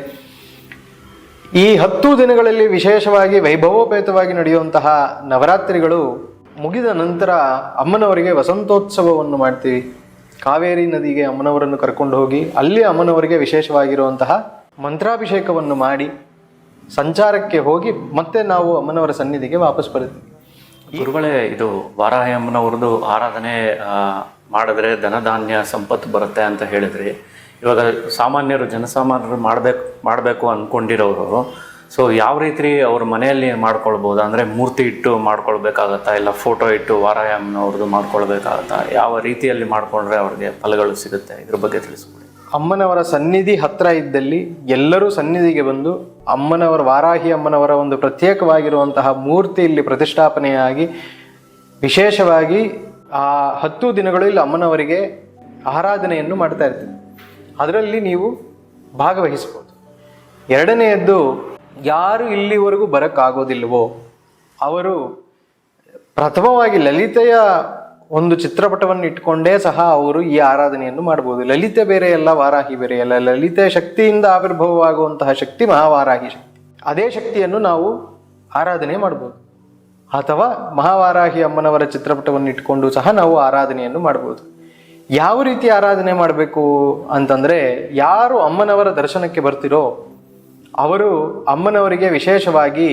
ಈ 10 ದಿನಗಳಲ್ಲಿ ವಿಶೇಷವಾಗಿ ವೈಭವೋಪೇತವಾಗಿ ನಡೆಯುವಂತಹ ನವರಾತ್ರಿಗಳು ಮುಗಿದ ನಂತರ ಅಮ್ಮನವರಿಗೆ ವಸಂತೋತ್ಸವವನ್ನು ಮಾಡ್ತೀವಿ. ಕಾವೇರಿ ನದಿಗೆ ಅಮ್ಮನವರನ್ನು ಕರ್ಕೊಂಡು ಹೋಗಿ ಅಲ್ಲಿ ಅಮ್ಮನವರಿಗೆ ವಿಶೇಷವಾಗಿರುವಂತಹ ಮಂತ್ರಾಭಿಷೇಕವನ್ನು ಮಾಡಿ ಸಂಚಾರಕ್ಕೆ ಹೋಗಿ ಮತ್ತೆ ನಾವು ಅಮ್ಮನವರ ಸನ್ನಿಧಿಗೆ ವಾಪಸ್ ಬರ್ತೀವಿ. ಗುರುಗಳೇ, ಇದು ವಾರಾಹಿ ಅಮ್ಮನವ್ರದ್ದು ಆರಾಧನೆ ಮಾಡಿದ್ರೆ ಧನಧಾನ್ಯ ಸಂಪತ್ತು ಬರುತ್ತೆ ಅಂತ ಹೇಳಿದ್ರಿ. ಇವಾಗ ಜನಸಾಮಾನ್ಯರು ಮಾಡಬೇಕು ಅಂದ್ಕೊಂಡಿರೋರು ಸೊ ಯಾವ ರೀತಿ ಅವ್ರ ಮನೆಯಲ್ಲಿ ಮಾಡ್ಕೊಳ್ಬೋದು? ಅಂದರೆ ಮೂರ್ತಿ ಇಟ್ಟು ಮಾಡ್ಕೊಳ್ಬೇಕಾಗತ್ತಾ, ಇಲ್ಲ ಫೋಟೋ ಇಟ್ಟು ವಾರಾಹಿ ಅಮ್ಮನವ್ರದ್ದು ಮಾಡ್ಕೊಳ್ಬೇಕಾಗತ್ತಾ? ಯಾವ ರೀತಿಯಲ್ಲಿ ಮಾಡಿಕೊಂಡ್ರೆ ಅವ್ರಿಗೆ ಫಲಗಳು ಸಿಗುತ್ತೆ? ಇದ್ರ ಬಗ್ಗೆ ತಿಳಿಸ್ಕೊಡಿ. ಅಮ್ಮನವರ ಸನ್ನಿಧಿ ಹತ್ರ ಇದ್ದಲ್ಲಿ ಎಲ್ಲರೂ ಸನ್ನಿಧಿಗೆ ಬಂದು ಅಮ್ಮನವರ ವಾರಾಹಿ ಅಮ್ಮನವರ ಒಂದು ಪ್ರತ್ಯೇಕವಾಗಿರುವಂತಹ ಮೂರ್ತಿ ಇಲ್ಲಿ ಪ್ರತಿಷ್ಠಾಪನೆಯಾಗಿ ವಿಶೇಷವಾಗಿ ಆ 10 ದಿನಗಳು ಇಲ್ಲಿ ಅಮ್ಮನವರಿಗೆ ಆರಾಧನೆಯನ್ನು ಮಾಡ್ತಾ ಇರ್ತೀವಿ. ಅದರಲ್ಲಿ ನೀವು ಭಾಗವಹಿಸ್ಬೋದು. ಎರಡನೆಯದ್ದು, ಯಾರು ಇಲ್ಲಿವರೆಗೂ ಬರೋಕ್ಕಾಗೋದಿಲ್ವೋ ಅವರು ಪ್ರಥಮವಾಗಿ ಲಲಿತೆಯ ಒಂದು ಚಿತ್ರಪಟವನ್ನು ಇಟ್ಕೊಂಡೇ ಸಹ ಅವರು ಈ ಆರಾಧನೆಯನ್ನು ಮಾಡ್ಬೋದು. ಲಲಿತೆ ಬೇರೆ ಅಲ್ಲ, ವಾರಾಹಿ ಬೇರೆ ಅಲ್ಲ. ಲಲಿತೆ ಶಕ್ತಿಯಿಂದ ಆವಿರ್ಭವವಾಗುವಂತಹ ಶಕ್ತಿ ಮಹಾವಾರಾಹಿ ಶಕ್ತಿ. ಅದೇ ಶಕ್ತಿಯನ್ನು ನಾವು ಆರಾಧನೆ ಮಾಡ್ಬೋದು. ಅಥವಾ ಮಹಾವಾರಾಹಿ ಅಮ್ಮನವರ ಚಿತ್ರಪಟವನ್ನು ಇಟ್ಕೊಂಡು ಸಹ ನಾವು ಆರಾಧನೆಯನ್ನು ಮಾಡ್ಬೋದು. ಯಾವ ರೀತಿ ಆರಾಧನೆ ಮಾಡಬೇಕು ಅಂತಂದರೆ, ಯಾರು ಅಮ್ಮನವರ ದರ್ಶನಕ್ಕೆ ಬರ್ತಿರೋ ಅವರು ಅಮ್ಮನವರಿಗೆ ವಿಶೇಷವಾಗಿ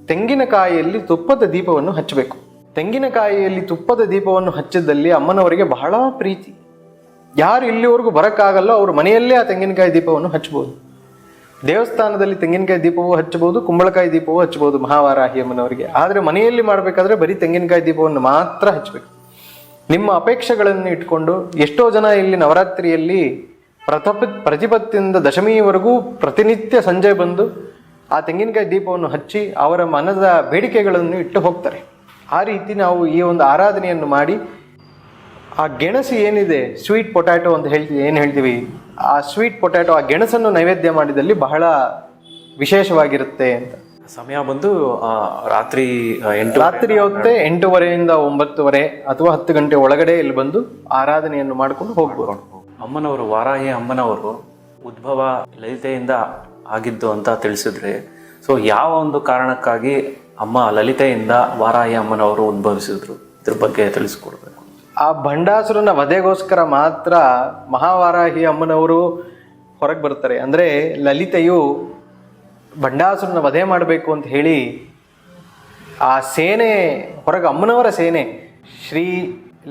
ತೆಂಗಿನಕಾಯಿಯಲ್ಲಿ ತುಪ್ಪದ ದೀಪವನ್ನು ಹಚ್ಚಬೇಕು. ತೆಂಗಿನಕಾಯಿಯಲ್ಲಿ ತುಪ್ಪದ ದೀಪವನ್ನು ಹಚ್ಚಿದ್ದಲ್ಲಿ ಅಮ್ಮನವರಿಗೆ ಬಹಳ ಪ್ರೀತಿ. ಯಾರು ಇಲ್ಲಿವರೆಗೂ ಬರೋಕ್ಕಾಗಲ್ಲೋ ಅವರು ಮನೆಯಲ್ಲೇ ಆ ತೆಂಗಿನಕಾಯಿ ದೀಪವನ್ನು ಹಚ್ಬೋದು. ದೇವಸ್ಥಾನದಲ್ಲಿ ತೆಂಗಿನಕಾಯಿ ದೀಪವೂ ಹಚ್ಚಬಹುದು, ಕುಂಬಳಕಾಯಿ ದೀಪವೂ ಹಚ್ಚಬಹುದು ಮಹಾವಾರಾಹಿ ಅಮ್ಮನವರಿಗೆ. ಆದರೆ ಮನೆಯಲ್ಲಿ ಮಾಡಬೇಕಾದ್ರೆ ಬರೀ ತೆಂಗಿನಕಾಯಿ ದೀಪವನ್ನು ಮಾತ್ರ ಹಚ್ಚಬೇಕು. ನಿಮ್ಮ ಅಪೇಕ್ಷೆಗಳನ್ನು ಇಟ್ಕೊಂಡು ಎಷ್ಟೋ ಜನ ಇಲ್ಲಿ ನವರಾತ್ರಿಯಲ್ಲಿ ಪ್ರತಿಪತ್ತಿಯಿಂದ ದಶಮಿಯವರೆಗೂ ಪ್ರತಿನಿತ್ಯ ಸಂಜೆ ಬಂದು ಆ ತೆಂಗಿನಕಾಯಿ ದೀಪವನ್ನು ಹಚ್ಚಿ ಅವರ ಮನದ ಬೇಡಿಕೆಗಳನ್ನು ಇಟ್ಟು ಹೋಗ್ತಾರೆ. ಆ ರೀತಿ ನಾವು ಈ ಒಂದು ಆರಾಧನೆಯನ್ನು ಮಾಡಿ ಆ ಗೆಣಸು ಏನಿದೆ, ಸ್ವೀಟ್ ಪೊಟ್ಯಾಟೊ ಅಂತ ಹೇಳ್ತೀವಿ, ಆ ಸ್ವೀಟ್ ಪೊಟ್ಯಾಟೊ, ಆ ಗೆಣಸನ್ನು ನೈವೇದ್ಯ ಮಾಡಿದಲ್ಲಿ ಬಹಳ ವಿಶೇಷವಾಗಿರುತ್ತೆ ಅಂತ. ಸಮಯ ಬಂದು ರಾತ್ರಿ ರಾತ್ರಿ ಹೊತ್ತೆ 8:30 9:00 ಅಥವಾ 10 ಗಂಟೆ ಒಳಗಡೆ ಇಲ್ಲಿ ಬಂದು ಆರಾಧನೆಯನ್ನು ಮಾಡಿಕೊಂಡು ಹೋಗ್ಬೋದು. ಅಮ್ಮನವರು, ವಾರಾಹಿ ಅಮ್ಮನವರು ಉದ್ಭವ ಲಲಿತೆಯಿಂದ ಆಗಿದ್ದು ಅಂತ ತಿಳಿಸಿದ್ರೆ, ಸೊ ಯಾವ ಒಂದು ಕಾರಣಕ್ಕಾಗಿ ಅಮ್ಮ ಲಲಿತೆಯಿಂದ ವಾರಾಹಿ ಅಮ್ಮನವರು ಉದ್ಭವಿಸಿದ್ರು, ಇದ್ರ ಬಗ್ಗೆ ತಿಳಿಸ್ಕೊಡ್ಬೇಕು. ಆ ಭಂಡಾಸುರನ ವಧೆಗೋಸ್ಕರ ಮಾತ್ರ ಮಹಾವಾರಾಹಿ ಅಮ್ಮನವರು ಹೊರಗೆ ಬರ್ತಾರೆ. ಅಂದರೆ ಲಲಿತೆಯು ಭಂಡಾಸುರನ ವಧೆ ಮಾಡಬೇಕು ಅಂತ ಹೇಳಿ ಆ ಸೇನೆ ಹೊರಗೆ, ಅಮ್ಮನವರ ಸೇನೆ, ಶ್ರೀ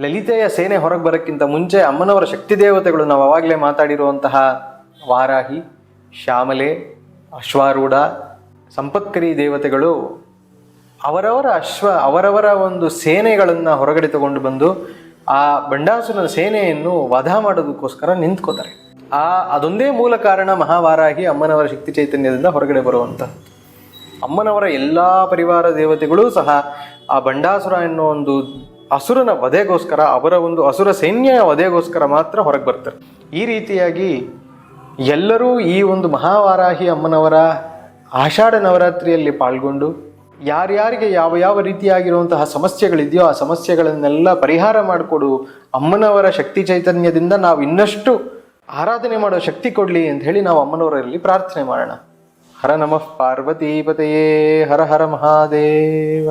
ಲಲಿತೆಯ ಸೇನೆ ಹೊರಗೆ ಬರೋಕ್ಕಿಂತ ಮುಂಚೆ ಅಮ್ಮನವರ ಶಕ್ತಿ ದೇವತೆಗಳು, ನಾವು ಆವಾಗಲೇ ಮಾತಾಡಿರುವಂತಹ ವಾರಾಹಿ, ಶ್ಯಾಮಲೆ, ಅಶ್ವಾರೂಢ, ಸಂಪತ್ಕರಿ ದೇವತೆಗಳು ಅವರವರ ಒಂದು ಸೇನೆಗಳನ್ನು ಹೊರಗಡೆ ತಗೊಂಡು ಬಂದು ಆ ಭಂಡಾಸುರನ ಸೇನೆಯನ್ನು ವಧ ಮಾಡೋದಕ್ಕೋಸ್ಕರ ನಿಂತ್ಕೋತಾರೆ. ಅದೊಂದೇ ಮೂಲ ಕಾರಣ ಮಹಾವಾರಾಹಿ ಅಮ್ಮನವರ ಶಕ್ತಿ ಚೈತನ್ಯದಿಂದ ಹೊರಗಡೆ ಬರುವಂಥ. ಅಮ್ಮನವರ ಎಲ್ಲ ಪರಿವಾರ ದೇವತೆಗಳೂ ಸಹ ಆ ಭಂಡಾಸುರ ಎನ್ನುವ ಒಂದು ಅಸುರನ ವಧೆಗೋಸ್ಕರ, ಅವರ ಒಂದು ಅಸುರ ಸೈನ್ಯ ವಧೆಗೋಸ್ಕರ ಮಾತ್ರ ಹೊರಗೆ ಬರ್ತಾರೆ. ಈ ರೀತಿಯಾಗಿ ಎಲ್ಲರೂ ಈ ಒಂದು ಮಹಾವಾರಾಹಿ ಅಮ್ಮನವರ ಆಷಾಢ ನವರಾತ್ರಿಯಲ್ಲಿ ಪಾಲ್ಗೊಂಡು ಯಾರ್ಯಾರಿಗೆ ಯಾವ ಯಾವ ರೀತಿಯಾಗಿರುವಂತಹ ಸಮಸ್ಯೆಗಳಿದೆಯೋ ಆ ಸಮಸ್ಯೆಗಳನ್ನೆಲ್ಲ ಪರಿಹಾರ ಮಾಡಿಕೊಡು ಅಮ್ಮನವರ ಶಕ್ತಿ ಚೈತನ್ಯದಿಂದ ನಾವು ಇನ್ನಷ್ಟು ಆರಾಧನೆ ಮಾಡೋ ಶಕ್ತಿ ಕೊಡಲಿ ಅಂತ ಹೇಳಿ ನಾವು ಅಮ್ಮನವರಲ್ಲಿ ಪ್ರಾರ್ಥನೆ ಮಾಡೋಣ. ಹರ ನಮಃ ಪಾರ್ವತೀಪತಯೇ, ಹರ ಹರ ಮಹಾದೇವ.